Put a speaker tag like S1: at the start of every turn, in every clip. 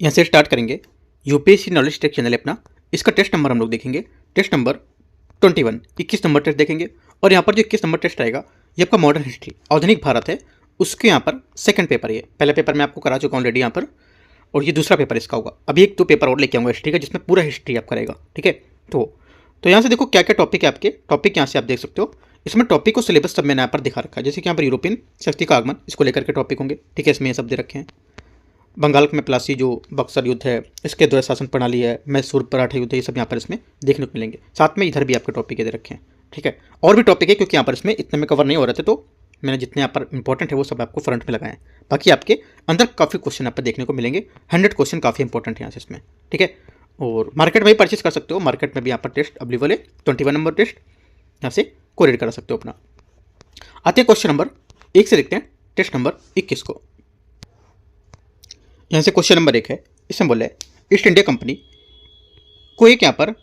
S1: यहाँ से स्टार्ट करेंगे। यूपीएससी नॉलेज टेस्ट चैनल है अपना, इसका टेस्ट नंबर हम लोग देखेंगे, टेस्ट नंबर 21, 21 नंबर टेस्ट देखेंगे। और यहाँ पर जो 21 नंबर टेस्ट आएगा ये आपका मॉडर्न हिस्ट्री आधुनिक भारत है, उसके यहाँ पर सेकंड पेपर है। पहला पेपर मैं आपको करा चुका हूँ ऑलरेडी यहाँ पर, और ये दूसरा पेपर इसका होगा। अभी एक दो पेपर और लेके आऊँगा हिस्ट्री का, जिसमें पूरा हिस्ट्री आप करेगा, ठीक है। तो यहाँ से देखो क्या क्या टॉपिक है आपके, टॉपिक यहाँ से आप देख सकते हो। इसमें टॉपिक को सिलेबस सब मैंने यहाँ पर दिखा रखा है, जैसे कि यहाँ पर यूरोपियन शक्ति का आगमन, इसको लेकर के टॉपिक होंगे, ठीक है। इसमें ये सब दे रखे हैं। बंगाल में प्लासी जो बक्सर युद्ध है, इसके द्वारा शासन प्रणाली है, मैसूर मराठा युद्ध, ये सब यहाँ पर इसमें देखने को मिलेंगे। साथ में इधर भी आपके टॉपिक दे रखे हैं, ठीक है। और भी टॉपिक है, क्योंकि यहाँ पर इसमें इतने में कवर नहीं हो रहे थे, तो मैंने जितने यहाँ पर इंपॉर्टेंट है वो सब आपको फ्रंट में लगाए हैं। बाकी आपके अंदर काफ़ी क्वेश्चन यहाँ पर देखने को मिलेंगे, 100 क्वेश्चन काफ़ी इंपॉर्टेंट है यहाँ से इसमें, ठीक है। और मार्केट में भी परचेज कर सकते हो, मार्केट में भी यहाँ पर टेस्ट अवेलेबल है। 21 नंबर टेस्ट यहाँ से कोरियर करा सकते हो अपना। आते हैं क्वेश्चन नंबर 1 से देखते हैं टेस्ट नंबर 21 को। यहाँ से क्वेश्चन नंबर 1 है, इसमें बोला है ईस्ट इंडिया कंपनी को एक यहाँ पर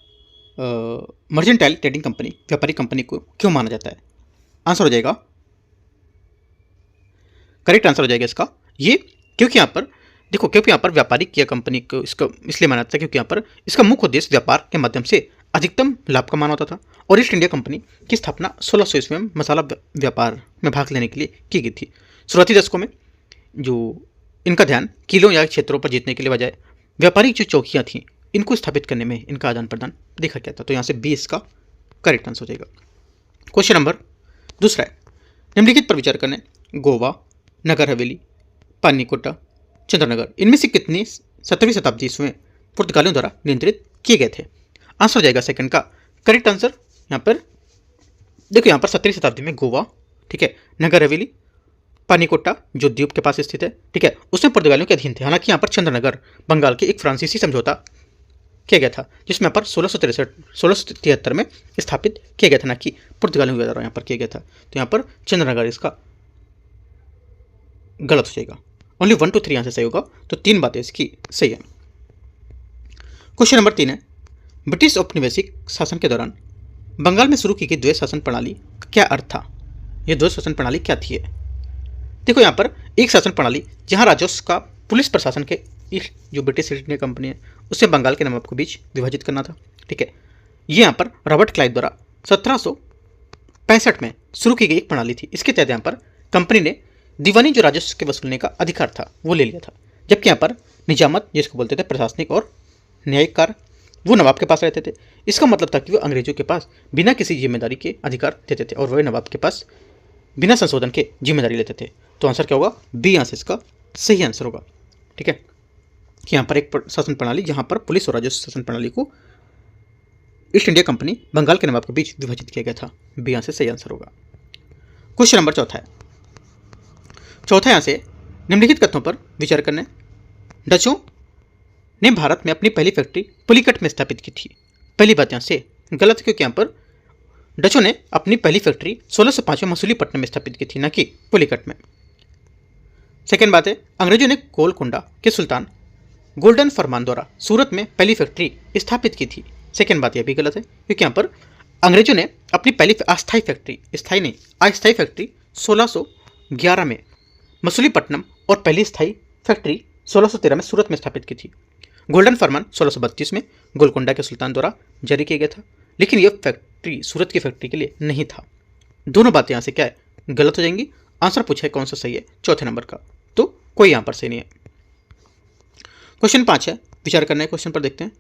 S1: मर्जेंटाइल ट्रेडिंग कंपनी, व्यापारिक कंपनी को क्यों माना जाता है। आंसर हो जाएगा, करेक्ट आंसर हो जाएगा इसका ये, क्योंकि यहाँ पर देखो, क्योंकि यहाँ पर व्यापारिक या कंपनी को इसको इसलिए माना जाता है क्योंकि यहाँ पर इसका मुख्य उद्देश्य व्यापार के माध्यम से अधिकतम लाभ कमाना होता था। और ईस्ट इंडिया कंपनी की स्थापना 1600 ईस्वी में मसाला व्यापार में भाग लेने के लिए की गई थी। शुरुआती दशकों में जो इनका ध्यान किलों या क्षेत्रों पर जीतने के लिए बजाय व्यापारिक जो चौकियाँ थीं इनको स्थापित करने में इनका आदान प्रदान देखा गया था। तो यहाँ से 20 का करेक्ट आंसर हो जाएगा। क्वेश्चन नंबर दूसरा है, निम्नलिखित पर विचार करने गोवा, नगर हवेली, पानीकोटा, चंद्रनगर, इनमें से कितने 17वीं शताब्दी में पुर्तगालियों द्वारा नियंत्रित किए गए थे। आंसर हो जाएगा सेकंड का करेक्ट आंसर। यहाँ पर देखो, यहाँ पर 17वीं शताब्दी में गोवा, ठीक है, नगर हवेली, पानीकोटा जो द्वीप के पास स्थित है, ठीक है, उसमें पुर्तगालियों के अधीन थे। हालांकि यहाँ पर चंद्रनगर बंगाल के एक फ्रांसीसी समझौता किया गया था, जिसमें यहाँ पर 1673 में स्थापित किया गया था, ना कि पुर्तगालियों द्वारा यहाँ पर किया गया था। तो यहाँ पर चंद्रनगर इसका गलत हो जाएगा। ओनली 1 to 3 यहाँ से सही होगा, तो 3 बातें इसकी सही है। क्वेश्चन नंबर 3 है, ब्रिटिश औपनिवेशिक शासन के दौरान बंगाल में शुरू की गई द्वैध शासन प्रणाली का क्या अर्थ था। यह द्वैध शासन प्रणाली क्या थी। देखो, यहाँ पर एक शासन प्रणाली जहाँ राजस्व का पुलिस प्रशासन के जो ब्रिटिश ईस्ट इंडिया कंपनी है उससे बंगाल के नवाब के बीच विभाजित करना था, ठीक है। ये यहाँ पर रॉबर्ट क्लाइव द्वारा 1765 में शुरू की गई एक प्रणाली थी। इसके तहत यहाँ पर कंपनी ने दीवानी जो राजस्व के वसूलने का अधिकार था वो ले लिया था, जबकि यहाँ पर निजामत जिसको बोलते थे प्रशासनिक और न्यायिक कार्य वो नवाब के पास रहते थे। इसका मतलब था कि वो अंग्रेजों के पास बिना किसी जिम्मेदारी के अधिकार देते थे और वह नवाब के पास बिना संशोधन के जिम्मेदारी लेते थे। तो आंसर क्या होगा, बी यहाँ से इसका सही आंसर होगा, ठीक है, कि यहाँ पर एक शासन प्रणाली जहाँ पर पुलिस और राजस्व शासन प्रणाली को ईस्ट इंडिया कंपनी बंगाल के नवाब के बीच विभाजित किया गया था। बी यहाँ से सही आंसर होगा। क्वेश्चन नंबर चौथा यहाँ से निम्नलिखित कथनों पर विचार करने डचों ने भारत में अपनी पहली फैक्ट्री पुलिकट में स्थापित की थी। पहली बात यहाँ से गलत, क्योंकि यहाँ पर डचों ने अपनी पहली फैक्ट्री 1605 में मसूलीपट्टनम में स्थापित की थी, न कि पुलिकट में। सेकेंड बात है, अंग्रेजों ने गोलकोंडा के सुल्तान गोल्डन फरमान द्वारा सूरत में पहली फैक्ट्री स्थापित की थी। सेकेंड बात यह भी गलत है, क्योंकि यहाँ पर अंग्रेजों ने अपनी पहली अस्थायी फैक्ट्री, स्थायी नहीं अस्थायी फैक्ट्री 1611 में मसूलीपट्टनम और पहली स्थायी फैक्ट्री 1613 में सूरत में स्थापित की थी। गोल्डन फरमान 1632 में गोलकोंडा के सुल्तान द्वारा जारी किया गया था, लेकिन यह फैक्ट्री सूरत की फैक्ट्री के लिए नहीं था। दोनों बातें यहाँ से क्या है, गलत हो जाएंगी। आंसर पूछा है कौन सा सही है, चौथे नंबर का, तो कोई यहाँ पर सही नहीं है। क्वेश्चन 5 है, विचार करना है क्वेश्चन पर, देखते हैं।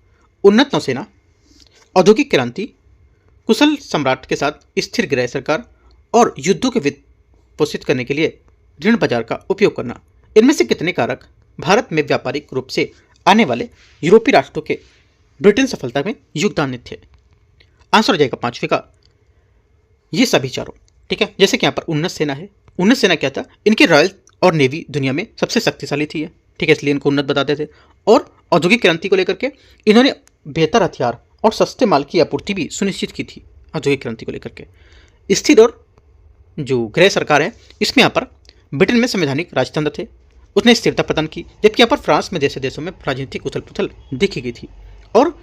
S1: उन्नत नौसेना, औद्योगिक क्रांति, कुशल सम्राट के साथ स्थिर गृह सरकार और युद्धों के वित्त पोषित करने के लिए ऋण बाजार का उपयोग करना, इनमें से कितने कारक भारत में व्यापारिक रूप से आने वाले यूरोपीय राष्ट्रों के ब्रिटेन सफलता में योगदान थे। आंसर हो जाएगा 5वें का ये सभी चारों, ठीक है। जैसे कि यहाँ पर उन्नत सेना है, उन्नत सेना क्या था, इनकी रॉयल और नेवी दुनिया में सबसे शक्तिशाली थी, ठीक है, इसलिए इनको उन्नत बताते थे। और औद्योगिक क्रांति को लेकर के इन्होंने बेहतर हथियार और सस्ते माल की आपूर्ति भी सुनिश्चित की थी। औद्योगिक क्रांति को लेकर के स्थिर और जो गृह सरकार है, इसमें यहाँ पर ब्रिटेन में संवैधानिक राजतंत्र थे, उसने स्थिरता प्रदान की, जबकि यहाँ पर फ्रांस में जैसे देशों में राजनीतिक उथल पुथल देखी गई थी। और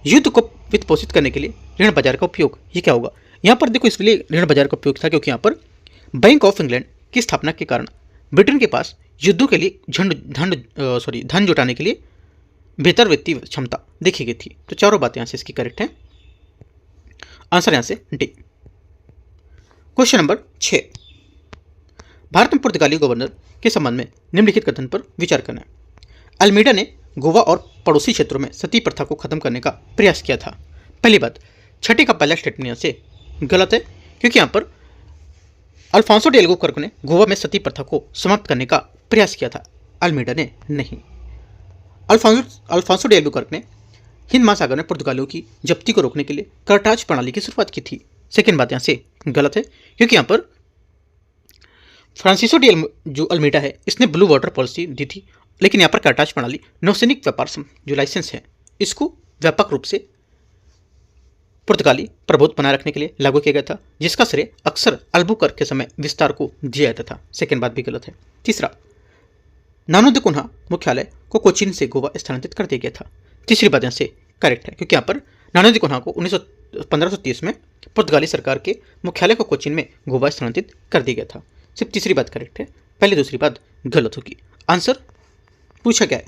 S1: युद्ध को वित्त पोषित करने के लिए ऋण बाजार का उपयोग, ये क्या होगा, यहाँ पर देखो इसलिए ऋण बाजार का उपयोग था क्योंकि यहाँ पर बैंक ऑफ इंग्लैंड की स्थापना के कारण ब्रिटेन के पास युद्धों के लिए धन जुटाने के लिए बेहतर वित्तीय क्षमता देखी गई थी। तो चारों बातें यहाँ से इसकी करेक्ट हैं। आंसर यहाँ से डी। क्वेश्चन नंबर 6, भारत में पुर्तगाली गवर्नर के संबंध में निम्नलिखित कथन पर विचार करना है। अल्मीडा ने गोवा और पड़ोसी क्षेत्रों में सती प्रथा को खत्म करने का प्रयास किया था। पहली बात, छठी का पहला स्टेटमेंट यहाँ से गलत है, क्योंकि यहाँ पर अल्फांसो डी एल्बुकर्क ने गोवा में सती प्रथा को समाप्त करने का प्रयास किया था, अल्मीडा ने नहीं। अल्फांसो डी एल्बुकर्क ने हिंद महासागर में पुर्तगालियों की जब्ती को रोकने के लिए करटाज प्रणाली की शुरुआत की थी। सेकेंड बात यहाँ से गलत है, क्योंकि यहाँ पर फ्रांसिसो डी जो अल्मीडा है इसने ब्लू वाटर पॉलिसी दी थी, लेकिन यहाँ पर करटाज प्रणाली नौसैनिक व्यापार जो लाइसेंस है इसको व्यापक रूप से पुर्तगाली प्रभुत्व बनाए रखने के लिए लागू किया गया था, जिसका श्रेय अक्सर अल्बुकर्क के समय विस्तार को दिया जाता था। सेकेंड बात भी गलत है। तीसरा, नानो दे कुन्हा मुख्यालय को कोचीन से गोवा स्थानांतरित कर दिया गया था। तीसरी बात यहाँ से करेक्ट है, क्योंकि यहाँ पर नानो दे कुन्हा को 1530 में पुर्तगाली सरकार के मुख्यालय को कोचीन में गोवा स्थानांतरित कर दिया गया था। सिर्फ तीसरी बात करेक्ट है, पहले दूसरी बात गलत होगी। आंसर पूछा गया है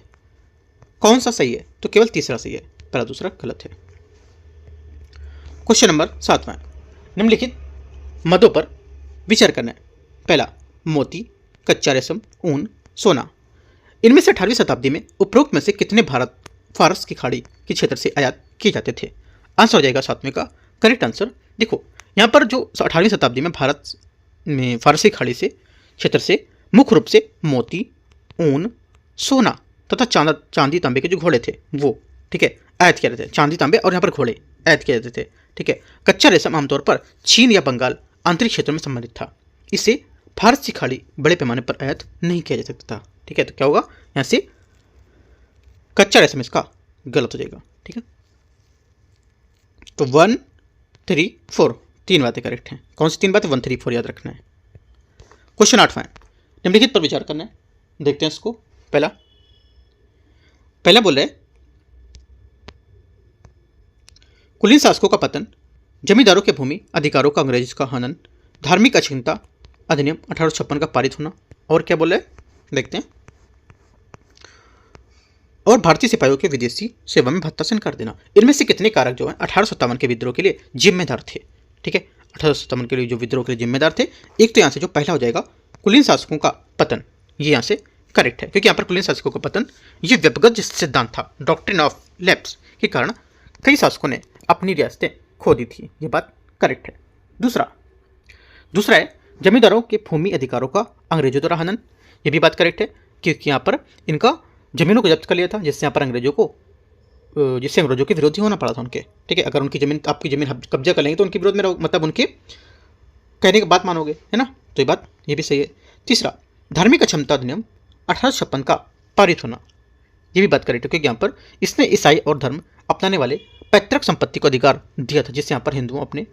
S1: कौन सा सही है, तो केवल तीसरा सही है, पहला दूसरा गलत है। क्वेश्चन नंबर 7वां, निम्नलिखित मदों पर विचार करना है। पहला, मोती, कच्चा रेशम, ऊन, सोना। इनमें से 18वीं शताब्दी में उपरोक्त में से कितने भारत फारस की खाड़ी के क्षेत्र से आयात किए जाते थे? आंसर हो जाएगा 7वें का करेक्ट आंसर। देखो यहाँ पर जो 18वीं शताब्दी में भारत में फारसी खाड़ी से क्षेत्र से मुख्य रूप से मोती, ऊन, सोना तथा चांदी तांबे के जो घोड़े थे वो, ठीक है, आयात किए जाते थे। चांदी तांबे और यहाँ पर घोड़े आयात किए जाते थे, ठीक है। कच्चा रेशम आमतौर पर चीन या बंगाल आंतरिक क्षेत्रों में संबंधित था, इसे फारसी खाड़ी बड़े पैमाने पर आयात नहीं किया जा सकता था, ठीक है। तो क्या होगा यहाँ से कच्चा रेशम इसका गलत हो जाएगा, ठीक है। तो 1, 3, 4 तीन बातें करेक्ट हैं। कौन सी तीन बातें? 1, 3, 4 याद रखना है। क्वेश्चन 8वां, निम्नलिखित पर विचार करना है। देखते हैं इसको। पहला बोल रहे कुलीन शासकों का पतन, जमींदारों के भूमि अधिकारों का अंग्रेज का हनन, धार्मिक अक्षिणता अधिनियम 1856 का पारित होना, और क्या बोल रहे देखते हैं, और भारतीय सिपाहियों के विदेशी सेवा में भत्ता से इनकार देना। इनमें से कितने कारक जो हैं 1857 के विद्रोह के लिए जिम्मेदार थे? ठीक है, 1857 के लिए जो विद्रोह के लिए जिम्मेदार थे, एक तो यहाँ से जो पहला हो जाएगा कुलीन शासकों का पतन, ये यहाँ से करेक्ट है, क्योंकि यहाँ पर कुलीन शासकों का पतन ये व्यक्तिगत सिद्धांत था, डॉक्ट्रिन ऑफ लैप्स के कारण कई शासकों ने अपनी रियासतें खो दी थी, ये बात करेक्ट है। दूसरा है जमींदारों के भूमि अधिकारों का अंग्रेजों द्वारा हनन, ये भी बात करेक्ट है, क्योंकि यहाँ पर इनका जमीनों को जब्त कर लिया था, जिससे यहाँ पर अंग्रेजों के विरोधी होना पड़ा था उनके, ठीक है। अगर उनकी जमीन, आपकी जमीन कब्जा कर लेंगे तो उनके विरोध में रहो, मतलब उनके कहने की बात मानोगे, है ना, तो ये बात ये भी सही है। तीसरा, धार्मिक अक्षमता अधिनियम 1856 का पारित होना, ये भी बात करेक्ट है, क्योंकि यहाँ पर इसने ईसाई और धर्म अपनाने वाले पैतृक संपत्ति को अधिकार दिया था, जिससे यहाँ पर हिंदुओं अपने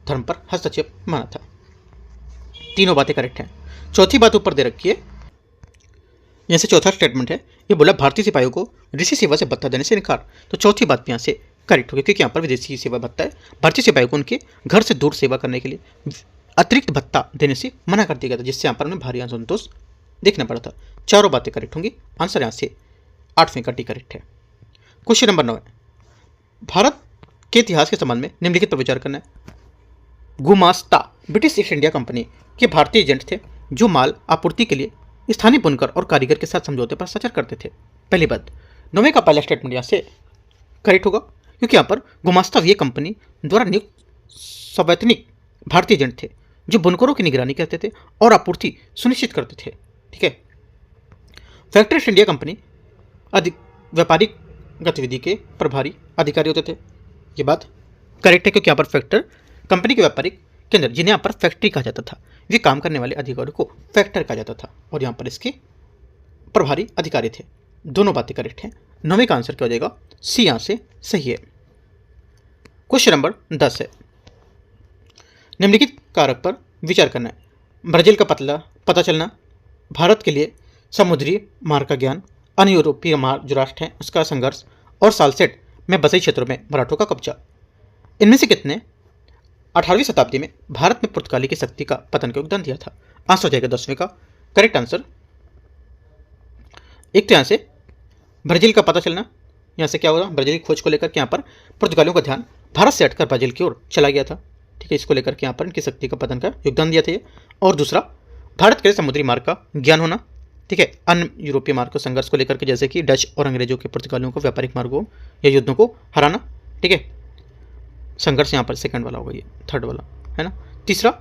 S1: धर्म पर हस्तक्षेप माना था। तीनों बातें करेक्ट हैं। चौथी बात ऊपर दे रखी है, यहाँ से चौथा स्टेटमेंट है, ये बोला भारतीय सिपाहियों को विदेशी सेवा से भत्ता देने से इनकार, तो चौथी बात यहाँ से करेक्ट होगी, क्योंकि यहाँ पर विदेशी सेवा भत्ता है, भारतीय सिपाहियों को उनके घर से दूर सेवा करने के लिए अतिरिक्त भत्ता देने से मना कर दिया गया था, जिससे यहाँ पर उन्हें भारी असंतोष देखना पड़ा था। चारों बातें करेक्ट होंगी। आंसर यहाँ से 8वें का डी करेक्ट है। क्वेश्चन नंबर 9, भारत के इतिहास के संबंध में निम्नलिखित पर विचार करना है। गुमास्ता ब्रिटिश ईस्ट इंडिया कंपनी के भारतीय एजेंट थे, जो माल आपूर्ति के लिए स्थानीय बुनकर और कारीगर के साथ समझौते पर हस्ताक्षर करते थे। पहली बात, 9वें का पहला स्टेटमेंट यहाँ से करेक्ट होगा, क्योंकि यहाँ पर गुमास्ता ये कंपनी द्वारा नियुक्त सवैतनिक भारतीय एजेंट थे, जो बुनकरों की निगरानी करते थे और आपूर्ति सुनिश्चित करते थे, ठीक है। फैक्ट्री ईस्ट इंडिया कंपनी व्यापारिक गतिविधि के प्रभारी अधिकारी होते थे, ये बात करेक्ट है, क्योंकि यहाँ पर फैक्टर कंपनी के व्यापारिक केंद्र, जिन्हें यहाँ पर फैक्ट्री कहा जाता था, वे काम करने वाले अधिकारियों को फैक्टर कहा जाता था, और यहाँ पर इसके प्रभारी अधिकारी थे। दोनों बातें करेक्ट हैं। 9वें का आंसर क्या हो जाएगा? सी यहाँ से सही है। क्वेश्चन नंबर 10 है, निम्नलिखित कारक पर विचार करना है। ब्राजील का पता चलना, भारत के लिए समुद्री मार्ग का ज्ञान, अन्य यूरोपीय जो राष्ट्र हैं उसका संघर्ष, और सालसेट में बसई क्षेत्रों में मराठों का कब्जा। इनमें से कितने 18वीं शताब्दी में भारत में पुर्तगाली की शक्ति का पतन का योगदान दिया था? आंसर हो जाएगा 10वें का करेक्ट आंसर। एक तो यहाँ से ब्राजील का पता चलना, यहाँ से क्या होगा, ब्राजील की खोज को लेकर के यहाँ पर पुर्तगालियों का ध्यान भारत से हटकर ब्राजील की ओर चला गया था। ठीक है, इसको लेकर के यहाँ पर इनकी शक्ति का पतन का योगदान दिया था ये। और दूसरा, भारत के समुद्री मार्ग का ज्ञान होना। ठीक है, अन्य यूरोपीय मार्ग को संघर्ष को लेकर के, जैसे कि डच और अंग्रेजों के पुर्तगालियों को व्यापारिक मार्गों या युद्धों को हराना। ठीक है, संघर्ष यहाँ पर सेकंड वाला होगा, ये थर्ड वाला है ना। तीसरा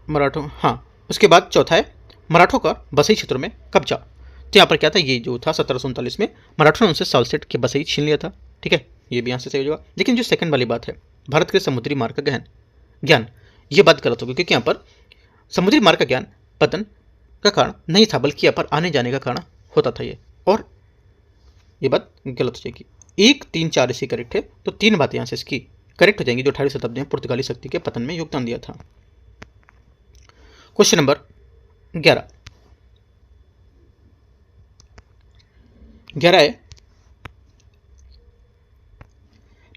S1: मराठों, हाँ उसके बाद चौथा है मराठों का बसई क्षेत्रों में कब्जा। तो यहाँ पर क्या था, ये जो था 1739 में मराठों ने उनसे साल्सेट के बसई छीन लिया था। ठीक है, ये भी यहाँ से सही होगा। लेकिन जो सेकंड वाली बात है, भारत के समुद्री मार्ग का ज्ञान, ये बात गलत होगी, क्योंकि यहाँ पर समुद्री मार्ग का ज्ञान पतन का कारण नहीं था, बल्कि यहाँ पर आने जाने का कारण होता था ये, और ये बात गलत हो जाएगी। 1, 3, 4 इसी करेक्ट है, तो 3 बातें यहाँ से इसकी करेक्ट हो जाएंगी, जो 18वीं शताब्दी में पुर्तगाली शक्ति के पतन में योगदान दिया था। क्वेश्चन नंबर 11 है,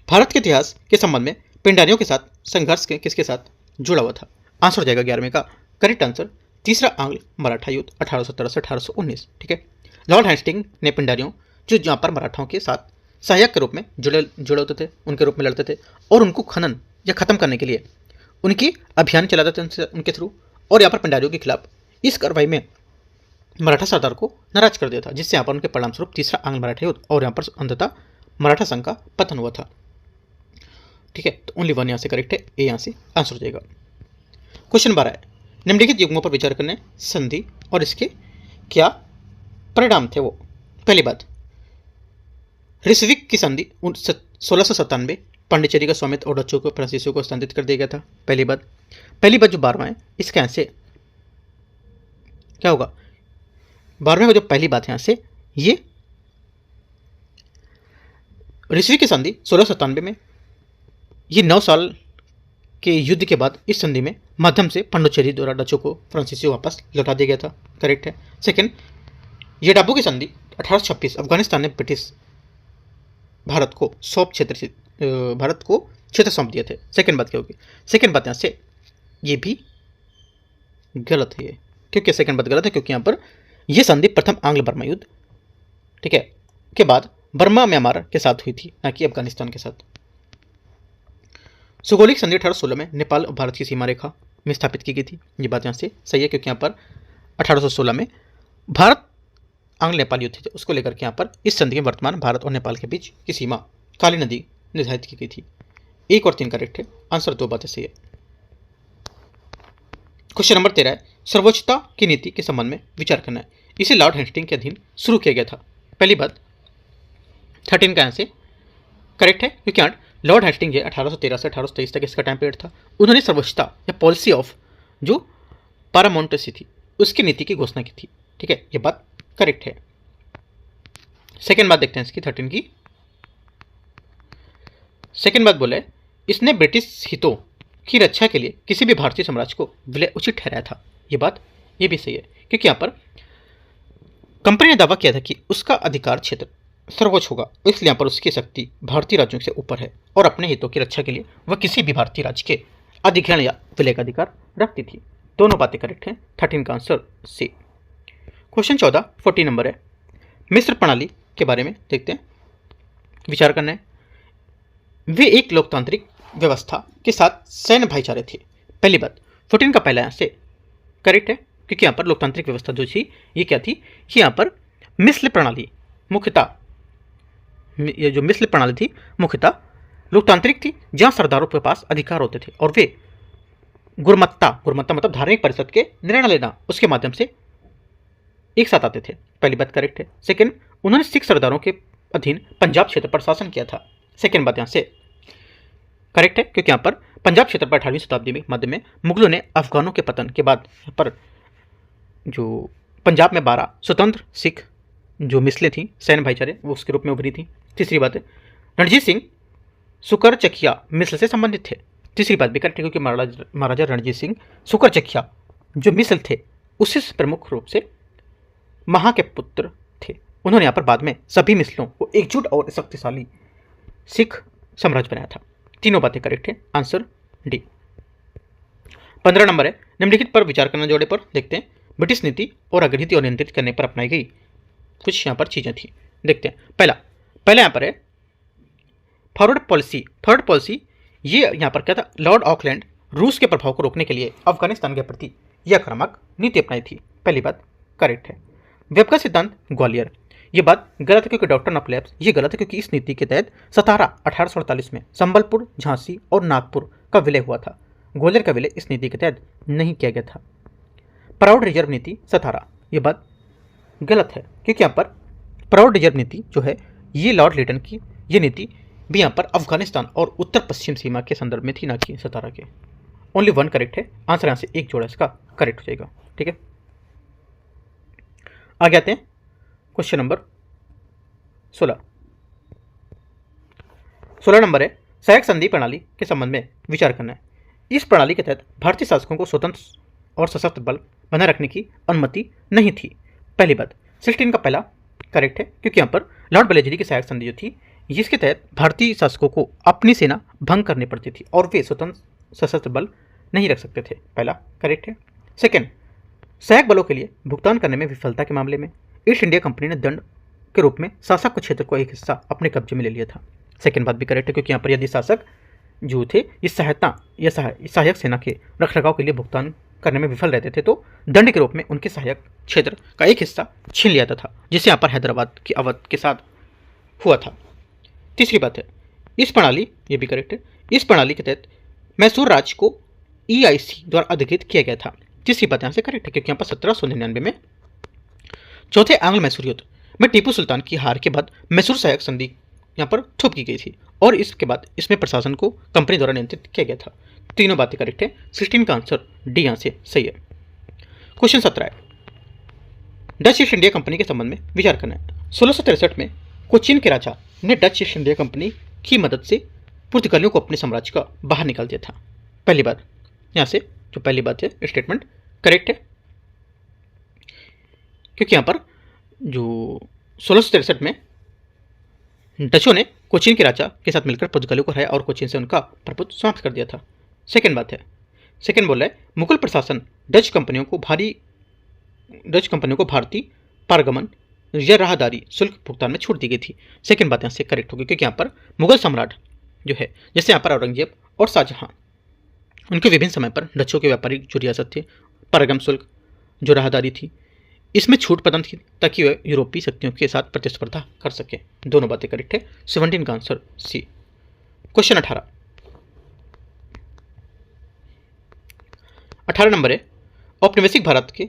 S1: भारत के इतिहास के संबंध में पिंडारियों के साथ संघर्ष के किसके साथ जुड़ा हुआ था। आंसर हो जाएगा 11वें का करेक्ट आंसर, तीसरा आंग्ल मराठा युद्ध 1817 से 1819। ठीक है, लॉर्ड हेस्टिंग ने पिंडारियों जो यहाँ पर मराठाओं के साथ सहायक के रूप में जुड़े होते थे, उनके रूप में लड़ते थे, और उनको खनन या खत्म करने के लिए उनकी अभियान चलाते थे उनके थ्रू, और यहाँ पर पिंडारियों के खिलाफ इस कार्रवाई में मराठा सरदार को नाराज कर दिया था, जिससे यहाँ पर उनके परिणाम स्वरूप तीसरा आंग्ल मराठा युद्ध और यहाँ पर अंततः मराठा संघ का पतन हुआ था। ठीक है, तो ओनली 1 यहाँ से करेक्ट है, ए यहाँ से आंसर हो जाएगा। क्वेश्चन 12 है, निम्नलिखित युग्मों पर विचार करने संधि और इसके क्या परिणाम थे वो। पहली बात, रिसविक की संधि 1697 पांडिचेरी का स्वामित्व और डचों को फ्रांसीसियों को हस्तांतरित कर दिया गया था। पहली बात जो 12वां है, इसका यहाँ से क्या होगा, 12वें का जो पहली बात है यहाँ से, ये रिसविक की संधि 1697 में, ये 9 साल के युद्ध के बाद इस संधि में माध्यम से पांडिचेरी द्वारा डचों को फ्रांसीसियों वापस लौटा दिया गया था। करेक्ट है। सेकंड, ये डाबू की संधि 1826 अफगानिस्तान ने ब्रिटिश भारत को क्षेत्र सौंप दिए थे। सेकंड बात क्या होगी, सेकंड बात यहाँ से ये भी गलत है, क्योंकि सेकंड बात गलत है, क्योंकि यहाँ पर यह संधि प्रथम आंग्ल बर्मा युद्ध, ठीक है, के बाद बर्मा म्यांमार के साथ हुई थी, ना कि अफगानिस्तान के साथ। सुगोलिक संधि 1816 में नेपाल और भारत की सीमा रेखा में स्थापित की गई थी। ये बात यहाँ से सही है, क्योंकि यहाँ पर 1816 में भारत आंग्ल नेपाल युद्ध थे, उसको लेकर के यहाँ पर इस संधि में वर्तमान भारत और नेपाल के बीच की सीमा काली नदी निर्धारित की गई थी। 1 और 3 करेक्ट है, आंसर 2 बातें सही है। क्वेश्चन नंबर 13 है, सर्वोच्चता की नीति के संबंध में विचार करना है। इसे लॉर्ड हेस्टिंग के अधीन शुरू किया गया था। पहली बात 13 का आंसर करेक्ट है, क्योंकि लॉर्ड हेस्टिंग है 1813 से 1823 तक इसका टाइम पीरियड था। उन्होंने सर्वोच्चता या पॉलिसी ऑफ जो पारामाउंटेसी थी उसकी नीति की घोषणा की थी। ठीक है, ये बात करेक्ट है। सेकेंड बात देखते हैं इसकी 13 की। सेकेंड बात बोले, इसने ब्रिटिश हितों की रक्षा के लिए किसी भी भारतीय साम्राज्य को विलय उचित ठहराया था। ये बात ये भी सही है, क्योंकि यहाँ पर कंपनी ने दावा किया था कि उसका अधिकार क्षेत्र सर्वोच्च होगा, इसलिए यहाँ पर उसकी शक्ति भारतीय राज्यों से ऊपर है और अपने हितों की रक्षा के लिए वह किसी भी भारतीय राज्य के अधिग्रहण या विलय का अधिकार रखती थी। दोनों बातें करेक्ट हैं, 13 का आंसर सी। क्वेश्चन 14 नंबर है, मिस्र प्रणाली के बारे में देखते हैं, विचार करना है। वे एक लोकतांत्रिक व्यवस्था के साथ सैन्य भाईचारे थे। पहली बात 14 का पहला आंसर करेक्ट है, क्योंकि यहाँ पर लोकतांत्रिक व्यवस्था जो थी ये क्या थी कि यहाँ पर मिस्र प्रणाली मुख्यतः, ये जो मिस्र प्रणाली थी मुख्यतः लोकतांत्रिक थी, जहाँ सरदारों के पास अधिकार होते थे और वे गुरमत्ता मतलब धार्मिक परिषद के निर्णय लेना उसके माध्यम से एक साथ आते थे। पहली बात करेक्ट है। सेकंड, उन्होंने सिख सरदारों के अधीन पंजाब क्षेत्र पर शासन किया था। सेकंड बात यहाँ से करेक्ट है, क्योंकि यहाँ पर पंजाब क्षेत्र पर 18वीं शताब्दी में मध्य में मुगलों ने अफगानों के पतन के बाद यहाँ पर जो पंजाब में 12 स्वतंत्र सिख जो मिसलें थी सैन्य भाईचारे वो उसके रूप में उभरी थी। तीसरी बात है, रणजीत सिंह सुकरचकिया मिस्र से संबंधित थे। तीसरी बात भी करेक्ट है, क्योंकि महाराजा रणजीत सिंह सुकरचकिया जो मिस्र थे उससे प्रमुख रूप से महा के पुत्र थे। उन्होंने यहाँ पर बाद में सभी मिसलों को एकजुट और शक्तिशाली सिख साम्राज्य बनाया था। तीनों बातें करेक्ट है, आंसर डी। 15 नंबर है, निम्नलिखित पर विचार करना जोड़े पर देखते हैं। ब्रिटिश नीति और अग्रहित और नियंत्रित करने पर अपनाई गई कुछ यहाँ पर चीजें थी, देखते हैं। पहला, पहले यहाँ पर है फॉरवर्ड पॉलिसी। फॉरवर्ड पॉलिसी ये यहाँ पर क्या था, लॉर्ड ऑकलैंड रूस के प्रभाव को रोकने के लिए अफगानिस्तान के प्रति यह आक्रामक नीति अपनाई थी। पहली बात करेक्ट है। वेब का सिद्धांत ग्वालियर, ये बात गलत है क्योंकि डॉक्टर ऑफ लैब्स, ये गलत है क्योंकि इस नीति के तहत 1848 में संबलपुर, झांसी और नागपुर का विलय हुआ था। ग्वालियर का विलय इस नीति के तहत नहीं किया गया था। प्राउड रिजर्व नीति 17, ये बात गलत है क्योंकि यहाँ पर प्राउड रिजर्व नीति जो है ये लॉर्ड लिटन की ये नीति भी यहाँ पर अफगानिस्तान और उत्तर पश्चिम सीमा के संदर्भ में थी, ना कि 17 के। ओनली वन करेक्ट है, आंसर यहाँ से एक जोड़ा इसका करेक्ट हो जाएगा। ठीक है, आगे आते हैं क्वेश्चन नंबर 16। 16 नंबर है सहायक संधि प्रणाली के संबंध में विचार करना है। इस प्रणाली के तहत भारतीय शासकों को स्वतंत्र और सशस्त्र बल बनाए रखने की अनुमति नहीं थी। पहली बात 16 का पहला करेक्ट है क्योंकि यहाँ पर लॉर्ड बेलेजरी की सहायक संधि जो थी जिसके तहत भारतीय शासकों को अपनी सेना भंग करनी पड़ती थी और वे स्वतंत्र सशस्त्र बल नहीं रख सकते थे। पहला करेक्ट है। सेकेंड, सहायक बलों के लिए भुगतान करने में विफलता के मामले में ईस्ट इंडिया कंपनी ने दंड के रूप में शासक को क्षेत्र को एक हिस्सा अपने कब्जे में ले लिया था। सेकेंड बात भी करेक्ट है क्योंकि यहाँ पर यदि शासक जो थे इस सहायता या सहायक सेना के रखरखाव के लिए भुगतान करने में विफल रहते थे तो दंड के रूप में उनके सहायक क्षेत्र का एक हिस्सा छीन लिया था, जिसे यहाँ पर हैदराबाद की अवध के साथ हुआ था। तीसरी बात है इस प्रणाली, ये भी करेक्ट है, इस प्रणाली के तहत मैसूर राज्य को EIC द्वारा अधिकृत किया गया था। तीसरी बात यहाँ से करेक्ट है क्योंकि यहाँ पर 1799 में चौथे आंग्ल मैसूर युद्ध में टीपू सुल्तान की हार के बाद मैसूर सहायक संधि यहाँ पर थोप की गई थी और इसके बाद इसमें प्रशासन को कंपनी द्वारा नियंत्रित किया गया था। तीनों बातें करेक्ट है। 16 का आंसर डी यहाँ से सही है। क्वेश्चन 17 है डच ईस्ट इंडिया कंपनी के संबंध में विचार करना है। 1663 में कोचीन के राजा ने डच ईस्ट इंडिया कंपनी की मदद से पुर्तगालियों को अपने साम्राज्य का बाहर निकाल दिया था। पहली बात यहाँ से जो पहली बात है स्टेटमेंट करेक्ट है क्योंकि यहाँ पर जो 1663 में डचों ने कोचीन के राजा के साथ मिलकर पुर्तगालियों को हराया और कोचीन से उनका प्रभुत्व समाप्त कर दिया था। सेकेंड बात है, सेकेंड बोल रहा है मुगल प्रशासन डच कंपनियों को भारतीय पारगमन या राहदारी शुल्क भुगतान में छूट दी गई थी। सेकेंड बात यहाँ से करेक्ट होगी क्योंकि यहाँ पर मुगल सम्राट जो है जैसे यहाँ पर औरंगजेब और शाहजहां उनके विभिन्न समय पर डचों के व्यापारिक जो रियासत थे पारगम शुल्क जो राहदारी थी इसमें छूट प्रदान थी ताकि वह यूरोपीय शक्तियों के साथ प्रतिस्पर्धा कर सके। दोनों बातें करेक्ट है। 17 का आंसर सी। क्वेश्चन 18 नंबर है औपनिवेशिक भारत के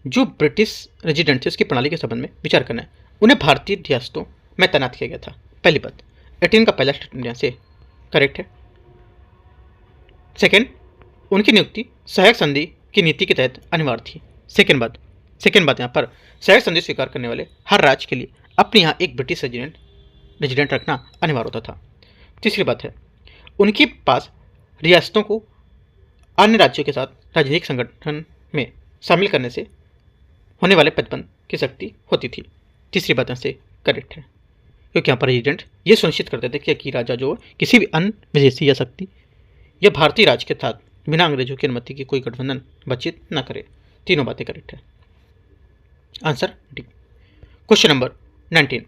S1: जो ब्रिटिश रेजिडेंट थे उसकी प्रणाली के संबंध में विचार करना है। उन्हें भारतीय रियासतों में तैनात किया गया था। पहली बात 18 का पहला स्टेटमेंट यहाँ से करेक्ट है। सेकेंड, उनकी नियुक्ति सहायक संधि की नीति के तहत अनिवार्य थी। सेकेंड बात यहाँ पर सहायक संधि स्वीकार करने वाले हर राज्य के लिए अपने यहाँ एक ब्रिटिश रेजिडेंट रखना अनिवार्य होता था। तीसरी बात है उनके पास रियासतों को अन्य राज्यों के साथ राजनीतिक संगठन में शामिल करने से होने वाले प्रतिबंध की शक्ति होती थी। तीसरी बात यहाँ से करेक्ट है क्योंकि यहाँ पर रेजिडेंट ये सुनिश्चित करते थे कि राजा जो किसी भी अन्य विदेशी या शक्ति या भारतीय राज्य के साथ बिना अंग्रेजों की अनुमति के कोई गठबंधन बातचीत न करे। तीनों बातें करेक्ट है। Answer D. Question number 19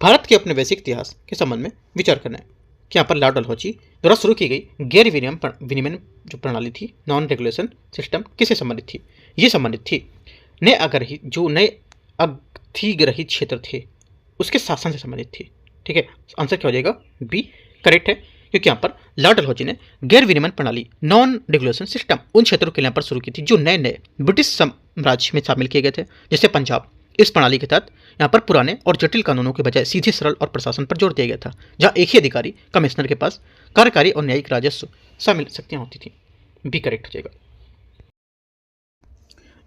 S1: Bharat के अपने वैश्विक इतिहास के संबंध में विचार करना है कि यहाँ पर लॉर्ड डलहौजी द्वारा शुरू की गई गैर विनिमय जो प्रणाली थी नॉन रेगुलेशन सिस्टम किससे संबंधित थी? ये संबंधित थी नए अधिग्रहित क्षेत्र थे उसके शासन से संबंधित थी। ठीक है, आंसर क्या हो जाएगा? बी करेक्ट है क्योंकि यहाँ पर लॉर्ड डलहौजी ने गैर विनिमय प्रणाली नॉन रेगुलेशन सिस्टम उन क्षेत्रों के लिए यहाँ पर शुरू की थी जो नए नए ब्रिटिश साम्राज्य में शामिल किए गए थे जैसे पंजाब। इस प्रणाली के तहत यहाँ पर पुराने और जटिल कानूनों के बजाय सीधे सरल और प्रशासन पर जोर दिया गया था जहाँ एक ही अधिकारी कमिश्नर के पास कार्यकारी और न्यायिक राजस्व शामिल शक्तियाँ होती थी। बी करेक्ट हो जाएगा।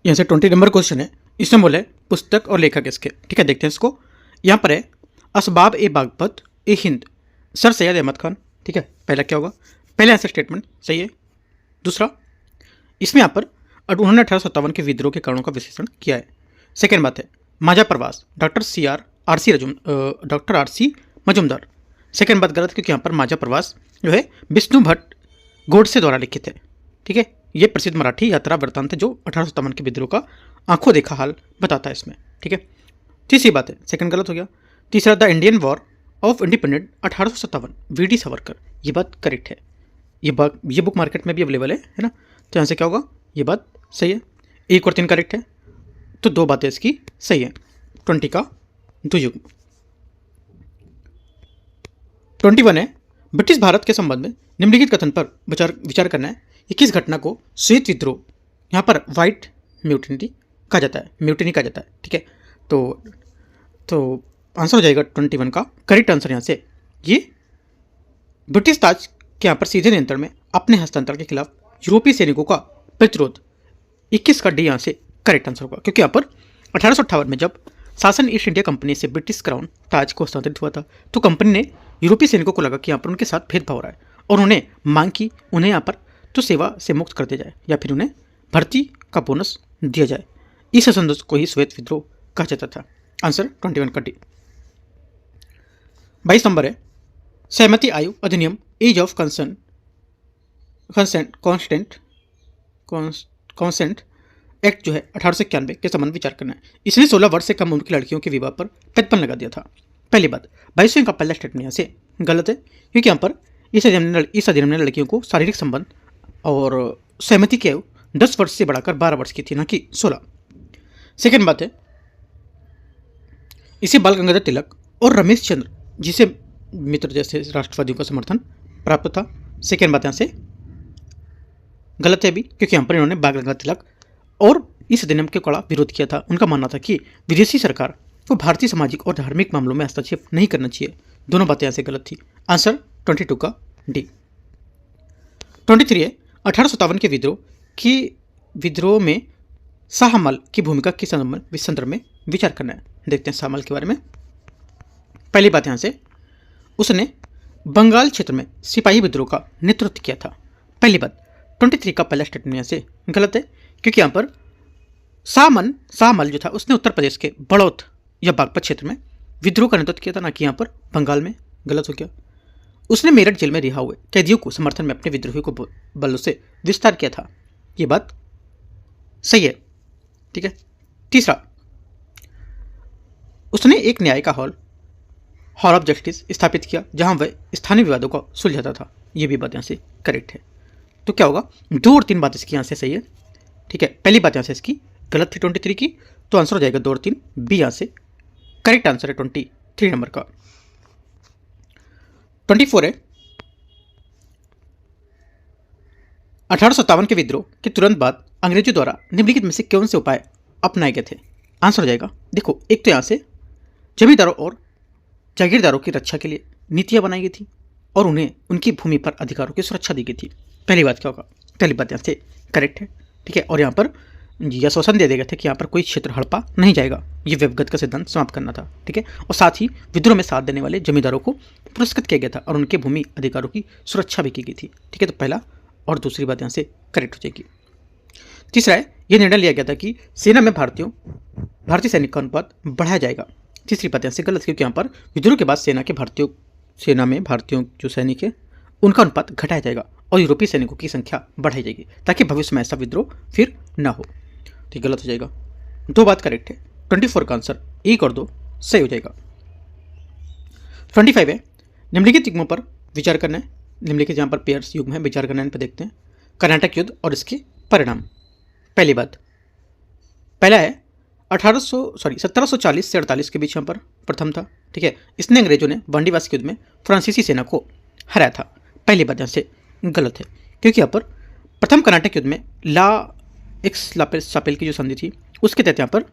S1: यहाँ से 20 नंबर क्वेश्चन है, इसमें बोले पुस्तक और लेखक इसके। ठीक है, देखते हैं इसको। यहाँ पर है असबाब ए बागपत ए हिंद सर सैयद अहमद खान। ठीक है, पहला क्या होगा? पहले आंसर स्टेटमेंट सही है। दूसरा, इसमें यहाँ पर उन्होंने 1857 के विद्रोह के कारणों का विश्लेषण किया है। सेकेंड बात है Majha Pravas doctor R C Majumdar. Second बात गलत क्योंकि यहाँ पर माझा प्रवास जो है विष्णु भट्ट गोडसे द्वारा लिखित है। ठीक है, ये प्रसिद्ध मराठी यात्रा वृत्तांत है जो 1857 के विद्रोह का आंखों देखा हाल बताता है इसमें। ठीक है, तीसरी बात है सेकंड गलत हो गया। तीसरा, the Indian war of independence 1857, V D Savarkar, ये बात करेक्ट है। ये बुक मार्केट में भी अवेलेबल है ना। तो यहाँ से क्या होगा, ये बात सही है। 1 और 3 करेक्ट है, तो 2 बातें इसकी सही है। 20 का द्वियुग्म। 21 है, ब्रिटिश भारत के संबंध में निम्नलिखित कथन पर विचार करना है कि किस घटना को श्वेत विद्रोह, यहाँ पर व्हाइट म्यूटिनी कहा जाता है, ठीक है। तो आंसर हो जाएगा 21 का करेक्ट आंसर यहाँ से। ये ब्रिटिश ताज के यहाँ पर सीधे नियंत्रण में अपने हस्तांतरण के खिलाफ यूरोपीय सैनिकों का प्रतिरोध, 21 का डी यहाँ से करेक्ट आंसर होगा, क्योंकि यहाँ पर 1858 में जब शासन ईस्ट इंडिया कंपनी से ब्रिटिश क्राउन ताज को हस्तांतरित हुआ था, तो कंपनी ने यूरोपीय सैनिकों को लगा कि यहाँ पर उनके साथ भेदभाव हो रहा है, और उन्होंने मांग की उन्हें यहाँ पर तो सेवा से मुक्त कर दिया जाए या फिर उन्हें भर्ती का बोनस दिया जाए। इस असंतोष को ही श्वेत विद्रोह कहा जाता था। आंसर 21 का डी। 22 नंबर है, सहमति आयु अधिनियम एज ऑफ कॉन्सेंट एक्ट जो है 1891 के संबंध विचार करना है। इसने 16 वर्ष से कम उम्र की लड़कियों के विवाह पर प्रतिबंध लगा दिया था। पहली बात, 22वें का पहला स्टेटमेंट यहाँ से गलत है, क्योंकि यहाँ पर इस अधिनियम ने लड़कियों को शारीरिक संबंध और सहमति की आयु 10 वर्ष से बढ़ाकर 12 वर्ष की थी, ना कि 16। सेकेंड बात है, इसे बाल गंगाधर तिलक और रमेश चंद्र जिसे मित्र जैसे राष्ट्रवादियों का समर्थन प्राप्त था। सेकेंड बात यहाँ से गलत है भी, क्योंकि यहाँ पर इन्होंने बाल गंगाधर तिलक और इस अधिनियम के कड़ा विरोध किया था। उनका मानना था कि विदेशी सरकार को भारतीय सामाजिक और धार्मिक मामलों में हस्तक्षेप नहीं करना चाहिए। दोनों बातें यहाँ से गलत थी। आंसर 22 का डी। 23 है, 1857 के विद्रोह में शाहमल की भूमिका के संदर्भ में विचार करना है। देखते हैं शाहमल के बारे में। पहली बात यहाँ से, उसने बंगाल क्षेत्र में सिपाही विद्रोह का नेतृत्व किया था। पहली बात, 23 का पहला स्टेटमेंट यहाँ से गलत है, क्योंकि यहाँ पर शाहमल जो था उसने उत्तर प्रदेश के बड़ौत या बागपत क्षेत्र में विद्रोह का नेतृत्व किया था, ना कि यहाँ पर बंगाल में। गलत हो गया। उसने मेरठ जेल में रिहा हुए कैदियों को समर्थन में अपने विद्रोही को बलों से विस्तार किया था। ये बात सही है, ठीक है। तीसरा, उसने एक न्याय का हॉल ऑफ जस्टिस स्थापित किया जहां वह स्थानीय विवादों को सुलझाता था। ये भी बात यहाँ से करेक्ट है। तो क्या होगा, 2 और 3 बात इसकी यहाँ से सही है, ठीक है। पहली बात यहाँ से इसकी गलत थी 23 की, तो आंसर हो जाएगा 2 और 3 बी यहाँ से करेक्ट आंसर है 23 नंबर का। 24 है, 1857 के विद्रोह के तुरंत बाद अंग्रेजों द्वारा निम्नलिखित में से कौन से उपाय अपनाए गए थे। आंसर हो जाएगा, देखो, एक तो यहाँ से जमींदारों और जागीरदारों की रक्षा के लिए नीतियां बनाई गई थी और उन्हें उनकी भूमि पर अधिकारों की सुरक्षा दी गई थी। पहली बात क्या होगा, पहली बात यहाँ से करेक्ट है, ठीक है। और यहाँ पर यह आश्वासन दे दिया गया था कि यहाँ पर कोई क्षेत्र हड़पा नहीं जाएगा। ये व्यवगत का सिद्धांत समाप्त करना था, ठीक है। और साथ ही विद्रोह में साथ देने वाले जमींदारों को पुरस्कृत किया गया था और उनके भूमि अधिकारों की सुरक्षा भी की गई थी, ठीक है। तो पहला और दूसरी बात यहाँ से करेक्ट हो जाएगी। तीसरा है, यह निर्णय लिया गया था कि सेना में भारतीय सैनिक का अनुपात बढ़ाया जाएगा। तीसरी बात यहाँ से गलत, क्योंकि यहाँ पर विद्रोह के बाद सेना में भारतीयों जो सैनिक है उनका अनुपात घटाया जाएगा और यूरोपीय सैनिकों की संख्या बढ़ाई जाएगी ताकि भविष्य में ऐसा विद्रोह फिर ना हो। तो गलत हो जाएगा। 2 बात करेक्ट है। 24 का आंसर 1 और 2 सही हो जाएगा। 25 है, निम्नलिखित युग्मों पर विचार करना है। निम्नलिखित यहाँ पर पेयर्स युग्म है, विचार करना है, इन पर देखते हैं। कर्नाटक युद्ध और इसके परिणाम। पहली बात, पहला है 1740 से 48 के बीच यहाँ पर प्रथम था, ठीक है। इसने अंग्रेजों ने वांडीवास के युद्ध में फ्रांसीसी सेना को हराया था। पहली बात यहाँ से गलत है, क्योंकि यहाँ पर प्रथम कर्नाटक युद्ध में ला सापेल की जो संधि थी उसके तहत यहाँ पर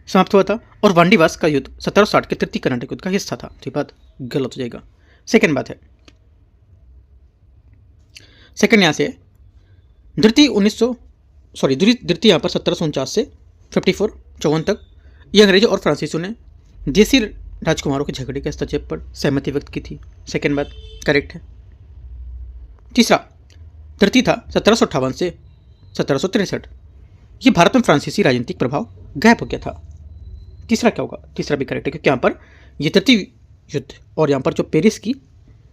S1: समाप्त हुआ था और वांडीवास का युद्ध 1760 के तृतीय कर्नाटक युद्ध का हिस्सा था। तो ये बात गलत हो जाएगा। सेकेंड बात है, सेकेंड यहाँ से द्वितीय यहाँ पर 1749 से 54 तक ये अंग्रेजों और फ्रांसीसियों ने देसी राजकुमारों के झगड़े के हस्तक्षेप पर सहमति व्यक्त की थी। सेकेंड बात करेक्ट है। तीसरा, तृतीय था 1758 से 1763। ये भारत में फ्रांसीसी राजनीतिक प्रभाव गायब हो गया था। तीसरा क्या होगा, तीसरा भी करेक्ट है, क्योंकि यहाँ पर ये तृतीय युद्ध और यहाँ पर जो पेरिस की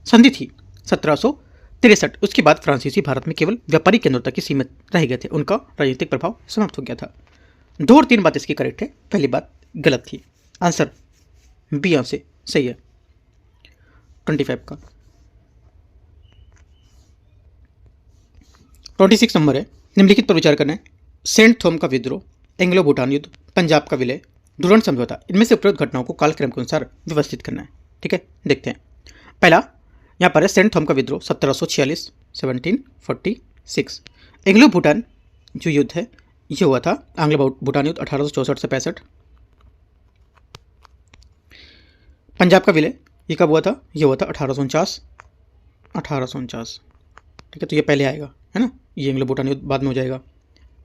S1: संधि थी 1763, उसके बाद फ्रांसीसी भारत में केवल व्यापारिक केंद्रों तक ही सीमित रह गए थे, उनका राजनीतिक प्रभाव समाप्त हो गया था। 2 और 3 बात इसकी करेक्ट है, पहली बात गलत थी। आंसर बी यहाँ से सही है 25 का। 26 नंबर है, निम्नलिखित पर विचार करना है। सेंट थोम का विद्रोह, एंग्लो भूटान युद्ध, पंजाब का विलय, डूरंड समझौता, इनमें से उपरोक्त घटनाओं को कालक्रम के अनुसार व्यवस्थित करना है। ठीक है, देखते हैं। पहला यहाँ पर है सेंट थॉम का विद्रोह 1746 1746। एंग्लो भूटान जो युद्ध है ये हुआ था, आंग्लो भूटान युद्ध 1864 से 65। पंजाब का विलय ये कब हुआ था, ये हुआ था 1849। ठीक है, तो ये पहले आएगा है ना, ये एंग्लो भूटान युद्ध बाद में हो जाएगा,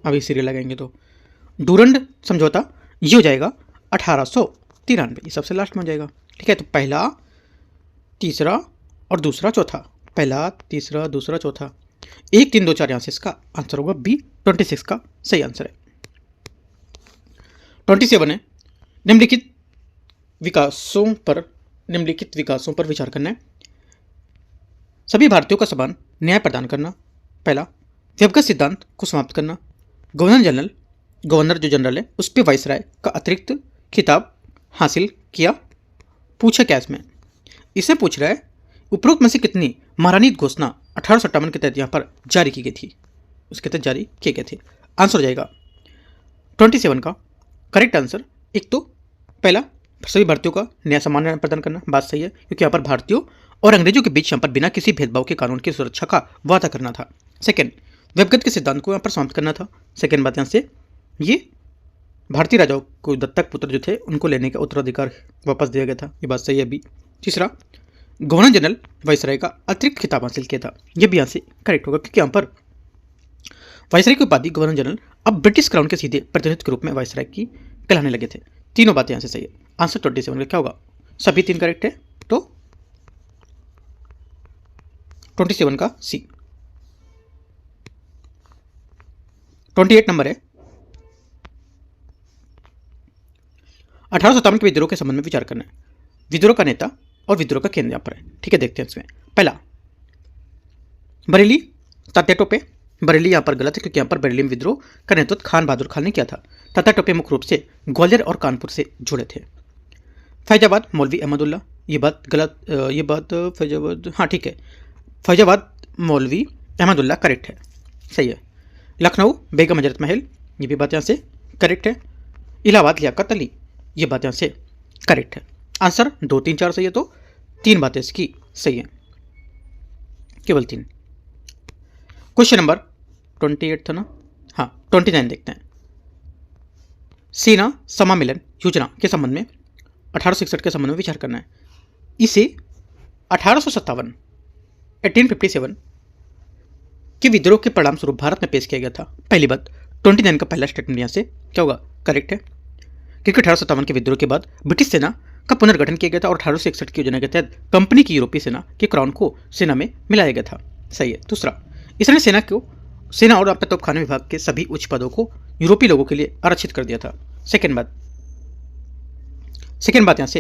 S1: अभी सीरियल लगाएंगे तो। डूरंड समझौता ये हो जाएगा 1893, ये सबसे लास्ट में हो जाएगा। ठीक है, तो पहला, तीसरा और दूसरा, चौथा। पहला, तीसरा, दूसरा, चौथा, 1 3 2 4 यहाँ से इसका आंसर होगा बी 26 का सही आंसर है। 27 है, निम्नलिखित विकासों पर विचार करना है। सभी भारतीयों का समान न्याय प्रदान करना। पहला, व्यवगत सिद्धांत को समाप्त करना। गवर्नर जो जनरल है उस पर वाइसराय का अतिरिक्त खिताब हासिल किया। पूछा क्या इसमें, इसे पूछ रहा है उपरोक्त में से कितनी महारानीत घोषणा 1857 के तहत यहाँ पर जारी की गई थी, उसके तहत जारी किए गए थे। आंसर हो जाएगा 27 का करेक्ट आंसर। एक तो पहला, सभी भारतीयों का न्याय समान न्याय प्रदान करना, बात सही है, क्योंकि यहाँ पर भारतीयों और अंग्रेजों के बीच यहाँ पर बिना किसी भेदभाव के कानून की सुरक्षा का वादा करना था। सेकंड, व्यवगत के सिद्धांत को यहाँ पर समाप्त करना था। सेकंड बात यहाँ से ये भारतीय राजाओं को दत्तक पुत्र जो थे उनको लेने का उत्तराधिकार वापस दिया गया था, ये बात सही है अभी। तीसरा, गवर्नर जनरल वाइसराय का अतिरिक्त खिताब हासिल किया था, ये भी यहाँ से करेक्ट होगा, क्योंकि यहाँ पर वाइसराय की उपाधि गवर्नर जनरल अब ब्रिटिश क्राउन के सीधे प्रतिनिधित्व के रूप में वाइसराय की कहलाने लगे थे। तीनों बातें यहाँ से सही है। आंसर 27 का क्या होगा, सभी 3 करेक्ट है, तो 27 का सी। 28 नंबर है, 1857 के विद्रोह के संबंध में विचार करना है। विद्रोह का नेता और विद्रोह का केंद्र यहाँ पर है। ठीक है, देखते हैं इसमें। पहला, बरेली तात्या टोपे। बरेली यहाँ पर गलत है, क्योंकि यहाँ पर बरेली में विद्रोह का नेतृत्व खान बहादुर खान ने किया था। तात्या टोपे मुख्य रूप से ग्वालियर और कानपुर से जुड़े थे। फैजाबाद मौलवी अहमदुल्ला, ये बात गलत, ये बात फैजाबाद, हाँ ठीक है, फैजाबाद मौलवी अहमदुल्ला करेक्ट है, सही है। लखनऊ बेगम हजरत महल, ये भी बात यहाँ से करेक्ट है। इलाहाबाद लियाकत अली, ये बात यहाँ से करेक्ट है। आंसर 2 3 4 सही है, तो 3 बातें इसकी सही है, केवल 3। क्वेश्चन नंबर 28 था ना, हाँ 29 देखते हैं। सेना समामिलन योजना के संबंध में 1861 के संबंध में विचार करना है। इसे 1857 के विद्रोह के परिणाम स्वरूप भारत में पेश किया गया था। पहली बात, 29 का पहला स्टेटमेंट यहाँ से क्या होगा, करेक्ट है, क्योंकि 1857 के विद्रोह के बाद ब्रिटिश सेना का पुनर्गठन किया गया था और 1861 की योजना के तहत कंपनी की यूरोपीय सेना के क्राउन को सेना में मिलाया गया था, सही है। दूसरा, इसने सेना और तोपखाने विभाग के सभी उच्च पदों को यूरोपीय लोगों के लिए आरक्षित कर दिया था। सेकेंड बात यहाँ से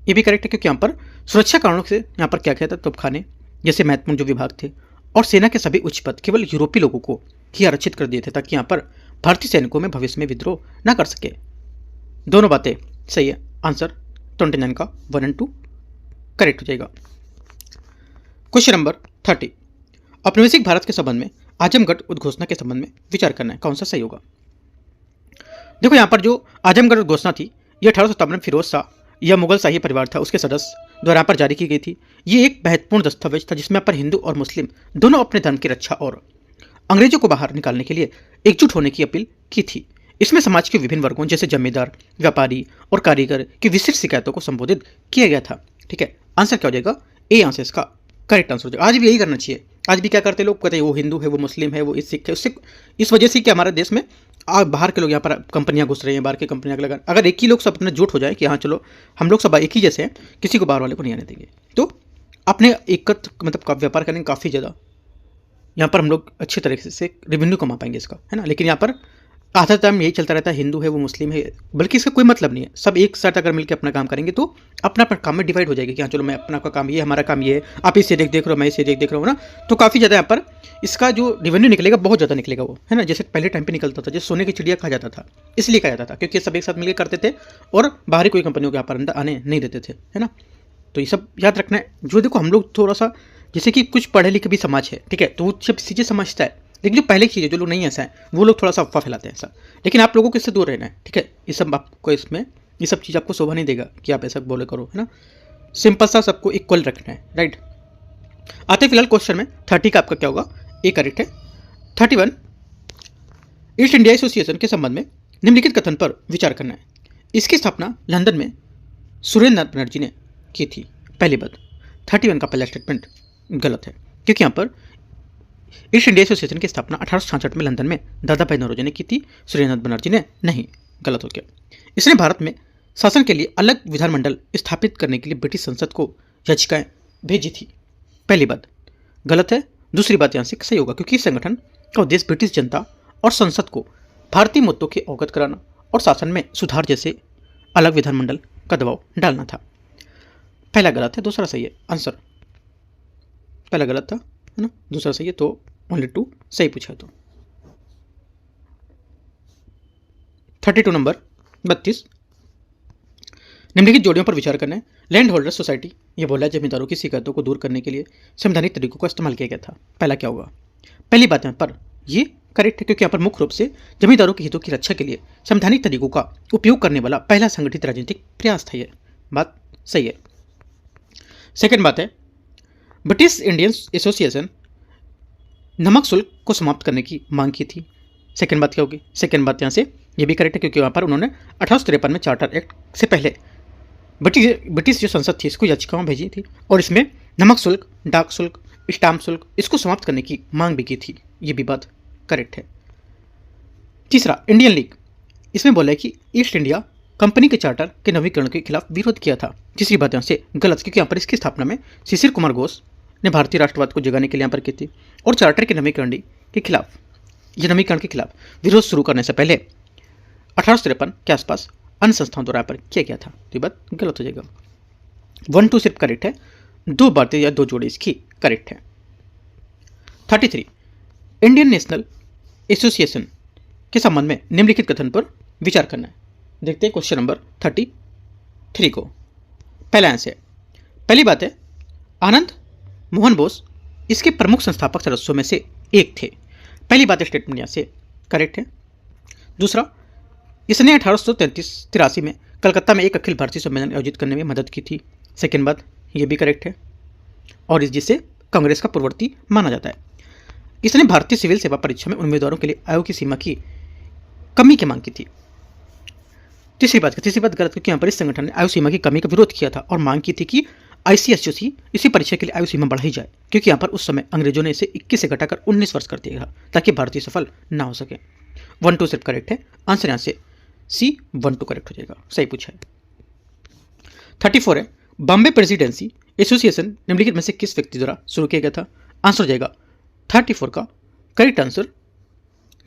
S1: ये भी करेक्ट है, क्योंकि यहाँ पर सुरक्षा कारणों से यहाँ पर क्या किया था, तोपखाने जैसे महत्वपूर्ण जो विभाग थे और सेना के सभी उच्च पद केवल यूरोपीय लोगों को ही आरक्षित कर दिए थे, ताकि यहाँ पर भारतीय सैनिकों में भविष्य में विद्रोह न कर सके। दोनों बातें सही है। आंसर 29 का 1 और 2 करेक्ट हो जाएगा। क्वेश्चन नंबर 30, औपनिवेशिक भारत के संबंध में आजमगढ़ उद्घोषणा के संबंध में विचार करना है, कौन सा सही होगा। देखो यहाँ पर जो आजमगढ़ उद्घोषणा थी यह 1857 में फिरोज शाह या मुगल शाही परिवार था उसके सदस्य द्वारा पर जारी की गई थी। ये एक महत्वपूर्ण दस्तावेज था जिसमें पर हिंदू और मुस्लिम दोनों अपने धर्म की रक्षा और अंग्रेजों को बाहर निकालने के लिए एकजुट होने की अपील की थी। इसमें समाज के विभिन्न वर्गों जैसे जमींदार, व्यापारी और कारीगर की विशिष्ट शिकायतों को संबोधित किया गया था। ठीक है, आंसर क्या हो जाएगा, ए आंसर इसका करेक्ट आंसर हो जाएगा। आज भी यही करना चाहिए। आज भी क्या करते लोग, कहते हैं वो हिंदू है, वो मुस्लिम है, वो इस सिख है, उससे इस वजह से कि हमारे देश में बाहर के लोग यहाँ पर कंपनियां घुस रही हैं, बाहर की कंपनियां लगा, अगर एक ही लोग सब अपने जुट हो जाए कि हाँ चलो हम लोग सब एक ही जैसे हैं, किसी को बाहर वाले को नहीं आने देंगे, तो अपने एकत्र मतलब व्यापार करने काफ़ी ज़्यादा यहाँ पर हम लोग अच्छे तरीके से रेवेन्यू कमा पाएंगे इसका, है ना। लेकिन यहाँ पर आधा टाइम यही चलता रहता है, हिंदू है वो मुस्लिम है, बल्कि इसका कोई मतलब नहीं है। सब एक साथ अगर मिलकर अपना काम करेंगे तो अपना अपना काम में डिवाइड हो जाएगा कि हाँ चलो मैं अपना का काम ये, हमारा काम ये है, आप इसे देख रहे हो, मैं इसे देख रहा हूँ ना। तो काफ़ी ज़्यादा यहाँ पर इसका जो रेवेन्यू निकलेगा बहुत ज़्यादा निकलेगा वो, है ना। जैसे पहले टाइम पे निकलता था, जैसे सोने की चिड़िया कहा जाता था, इसलिए कहा जाता था क्योंकि सब एक साथ मिलकर करते थे और बाहरी कोई कंपनियों के यहाँ पर अंदर आने नहीं देते थे, है ना। तो ये सब याद रखना है। जो देखो हम लोग थोड़ा सा जैसे कि कुछ पढ़े लिखे भी समाज है, ठीक है, तो वो सब चीज़ें समझता है, लेकिन जो पहले की चीज़ें जो लोग नहीं ऐसा है वो लोग थोड़ा सा अफवाह फैलाते हैं ऐसा। लेकिन आप लोगों को इससे दूर रहना है, ठीक है। ये सब आपको इसमें ये सब चीज़ आपको शोभा नहीं देगा कि आप ऐसा बोले करो, है ना। सिंपल सा सबको इक्वल रखना है, राइट। आते फिलहाल क्वेश्चन में 30 का आपका क्या होगा, ए करेक्ट है। 31 ईस्ट इंडिया एसोसिएशन के संबंध में निम्नलिखित कथन पर विचार करना है। इसकी स्थापना लंदन में सुरेंद्र नाथ बनर्जी ने की थी। पहली बात, 31 का पहला स्टेटमेंट गलत है क्योंकि यहाँ पर ईस्ट इंडिया एसोसिएशन की स्थापना 1866 में लंदन में दादा भाई नौरोजी ने की थी, सुरेंद्र नाथ बनर्जी ने नहीं। गलत हो गया। इसने भारत में शासन के लिए अलग विधानमंडल स्थापित करने के लिए ब्रिटिश संसद को याचिकाएं भेजी थी। पहली बात गलत है। दूसरी बात यहाँ से सही होगा क्योंकि इस संगठन का उद्देश्य ब्रिटिश जनता और संसद को भारतीय मुद्दों के अवगत कराना और शासन में सुधार जैसे अलग विधानमंडल का दबाव डालना था। पहला गलत है, दूसरा सही है। आंसर पहला गलत था, है ना, दूसरा सही है, तो ओनली 2 सही पूछा। तो 32 नंबर 32 निम्नलिखित जोड़ियों पर विचार करना है। लैंड होल्डर सोसाइटी ये बोला जमींदारों की शिकायतों को दूर करने के लिए संवैधानिक तरीकों का इस्तेमाल किया गया था। पहला क्या होगा, पहली बात यहाँ पर ये करेक्ट है क्योंकि यहाँ पर मुख्य रूप से जमींदारों के हितों की रक्षा के लिए संवैधानिक तरीकों का उपयोग करने वाला पहला संगठित राजनीतिक प्रयास था। ये बात सही है। सेकंड बात है, ब्रिटिश इंडियन एसोसिएशन नमक शुल्क को समाप्त करने की मांग की थी। सेकंड बात क्या होगी, सेकंड बात यहाँ से ये भी करेक्ट है क्योंकि वहाँ पर उन्होंने 1853 में चार्टर एक्ट से पहले ब्रिटिश जो संसद थी इसको याचिकाएं भेजी थी और इसमें नमक शुल्क, डाक शुल्क, स्टाम्प शुल्क इसको समाप्त करने की मांग भी की थी। ये भी बात करेक्ट है। तीसरा, इंडियन लीग इसमें बोला है कि ईस्ट इंडिया कंपनी के चार्टर के नवीकरण के खिलाफ विरोध किया था। तीसरी बात यहाँ से गलत क्योंकि यहाँ पर इसकी स्थापना में शिशिर कुमार घोष ने भारतीय राष्ट्रवाद को जगाने के लिए यहाँ पर की थी और चार्टर के नवीकरण के खिलाफ विरोध शुरू करने से पहले 1853 के आसपास अन्य संस्थाओं द्वारा पर किया गया था। तो ये बात गलत हो जाएगा। 1 2 सिर्फ करेक्ट है, 2 बातें या 2 जोड़े इसकी करेक्ट है। 33 इंडियन नेशनल एसोसिएशन के संबंध में निम्नलिखित कथन पर विचार करना है। देखते हैं क्वेश्चन नंबर 33 को। पहला आंसर है, पहली बात है आनंद मोहन बोस इसके प्रमुख संस्थापक सदस्यों में से एक थे। पहली बात स्टेटमेंट यहाँ से करेक्ट है। दूसरा, इसने 1883 में कलकत्ता में एक अखिल भारतीय सम्मेलन आयोजित करने में मदद की थी। सेकेंड बात ये भी करेक्ट है और इस जिसे कांग्रेस का पूर्ववर्ती माना जाता है। इसने भारतीय सिविल सेवा परीक्षा में उम्मीदवारों के लिए आयु की सीमा की कमी की मांग की थी। तीसरी बात गलत क्योंकि यहाँ पर इस संगठन ने आयु सीमा की कमी का विरोध किया था और मांग की थी कि ICSC इसी परीक्षा के लिए आयु सीमा बढ़ाई जाए क्योंकि यहाँ पर उस समय अंग्रेजों ने इसे 21 से घटाकर 19 वर्ष कर दिया था ताकि भारतीय सफल ना हो सके। 1 2 सिर्फ करेक्ट है। आंसर यहाँ से C 1 2 करेक्ट हो जाएगा, सही पूछा है। 34 है, बॉम्बे प्रेसिडेंसी एसोसिएशन निम्नलिखित में से किस व्यक्ति द्वारा शुरू किया गया था। आंसर हो जाएगा 34 का करेक्ट आंसर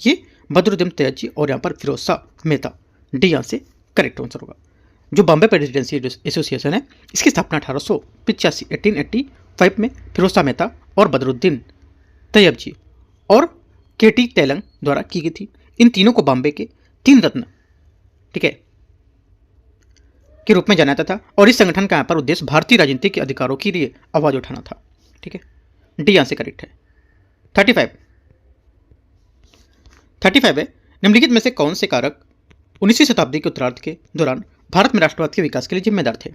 S1: ये बदरुद्दीन तैयबजी और यहाँ पर फिरोज शाह मेहता। डी यहाँ से करेक्ट आंसर होगा। जो बॉम्बे प्रेसिडेंसी एसोसिएशन है इसकी स्थापना 1885 में फिरोज शाह मेहता और बदरुद्दीन तैयबजी और KT तेलंग द्वारा की गई थी। इन तीनों को बॉम्बे के 3 रत्न, ठीक है, के रूप में जाना जाता था और इस संगठन का यहाँ पर उद्देश्य भारतीय राजनीति के अधिकारों के लिए आवाज उठाना था, ठीक है। डी यहाँ से करेक्ट है। 35 है, निम्नलिखित में से कौन से कारक 19वीं शताब्दी के उत्तरार्ध के दौरान भारत में राष्ट्रवाद के विकास के लिए जिम्मेदार थे।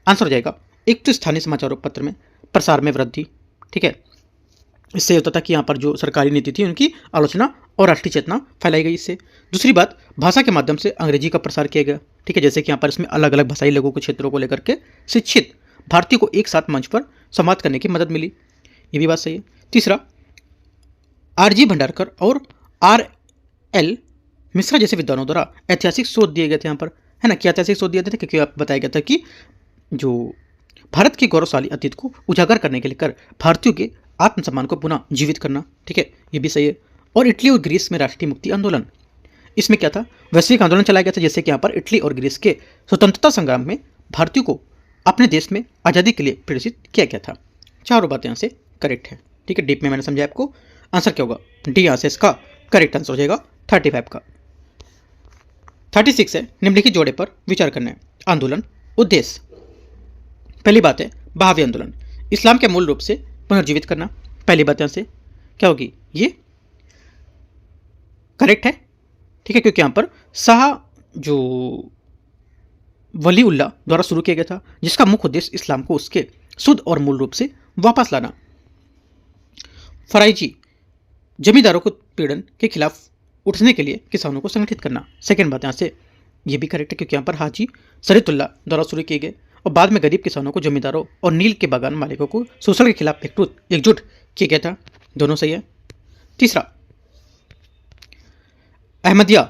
S1: आंसर हो जाएगा एक तो स्थानीय समाचारों पत्र में प्रसार में वृद्धि, ठीक है, इससे होता था कि यहाँ पर जो सरकारी नीति थी उनकी आलोचना और राष्ट्रीय चेतना फैलाई गई इससे। दूसरी बात, भाषा के माध्यम से अंग्रेजी का प्रसार किया गया, ठीक है, जैसे कि यहाँ पर इसमें अलग अलग भाषाई लोगों के क्षेत्रों को लेकर के शिक्षित भारतीय को एक साथ मंच पर संवाद करने की मदद मिली, ये भी बात सही है। तीसरा, RG भंडारकर और RL मिश्रा जैसे विद्वानों द्वारा ऐतिहासिक शोध दिए गए थे यहाँ पर, है ना, कि ऐतिहासिक शोध दिए गए थे क्योंकि आप बताया गया था कि जो भारत के गौरवशाली अतीत को उजागर करने के लेकर भारतीयों के आत्मसम्मान को पुनः जीवित करना, ठीक है, ये भी सही है। और इटली और ग्रीस में राष्ट्रीय मुक्ति आंदोलन, इसमें क्या था, वैश्विक आंदोलन चलाया गया था, जैसे कि यहाँ पर इटली और ग्रीस के स्वतंत्रता संग्राम में भारतीयों को अपने देश में आज़ादी के लिए प्रेरित किया गया था। चारों बातें यहाँ से करेक्ट है। ठीक है, डीप में मैंने समझाया आपको। आंसर क्या होगा, डी यहाँ से इसका करेक्ट आंसर हो जाएगा 35 का। 36 है, निम्नलिखित जोड़े पर विचार करना है। आंदोलन, उद्देश्य। पहली बात है बहावी आंदोलन, इस्लाम के मूल रूप से पुनर्जीवित करना। पहली बात यहाँ से क्या होगी, ये करेक्ट है। ठीक है, क्योंकि यहाँ पर शाह जो वली उल्लाह द्वारा शुरू किया गया था, जिसका मुख्य उद्देश्य इस्लाम को उसके शुद्ध और मूल रूप से वापस लाना। फराइजी, जमींदारों को पीड़न के खिलाफ उठने के लिए किसानों को संगठित करना। सेकेंड बात यहाँ से ये भी करेक्ट है, क्योंकि यहाँ पर हाजी शरीयतुल्लाह द्वारा शुरू किए गए और बाद में गरीब किसानों को, जमींदारों और नील के बागान मालिकों को शोषण के खिलाफ एकजुट किया गया था। दोनों सही है। तीसरा, अहमदिया,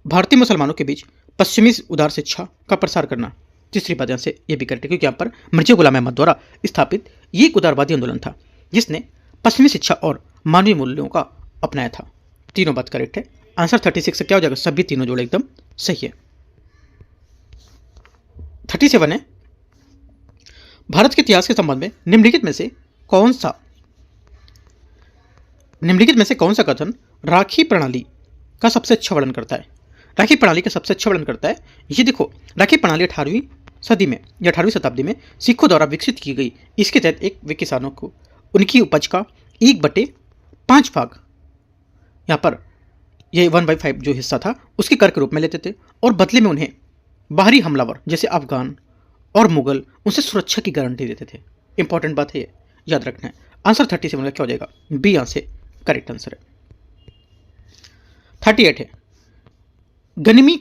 S1: भारतीय मुसलमानों के बीच पश्चिमी उदार शिक्षा का प्रसार करना। तीसरी बात यहाँ से ये भी करेक्ट है, क्योंकि यहाँ पर मिर्जा गुलाम अहमद द्वारा स्थापित ये एक उदारवादी आंदोलन था जिसने पश्चिमी शिक्षा और मानवीय मूल्यों का अपनाया था। तीनों बात करेक्ट है। आंसर 36 से क्या हो जाएगा, सभी तीनों जोड़े एकदम सही है। 37 है, भारत के इतिहास के संबंध में निम्नलिखित में से कौन सा कथन राखी प्रणाली का सबसे अच्छा वर्णन करता है। राखी प्रणाली का सबसे अच्छा वर्णन करता है, ये देखो, राखी प्रणाली 18वीं सदी में या 18वीं शताब्दी में सिखों द्वारा विकसित की गई। इसके तहत एक वे किसानों को उनकी उपज का 1/5 भाग, यहाँ पर ये 1/5 जो हिस्सा था उसके कर के रूप में लेते थे और बदले में उन्हें बाहरी हमलावर जैसे अफगान और मुगल उनसे सुरक्षा की गारंटी देते थे। इंपॉर्टेंट बात है, ये याद रखना है। आंसर 37 क्या हो जाएगा, बी यहाँ से करेक्ट आंसर है। 38 है, गनिमी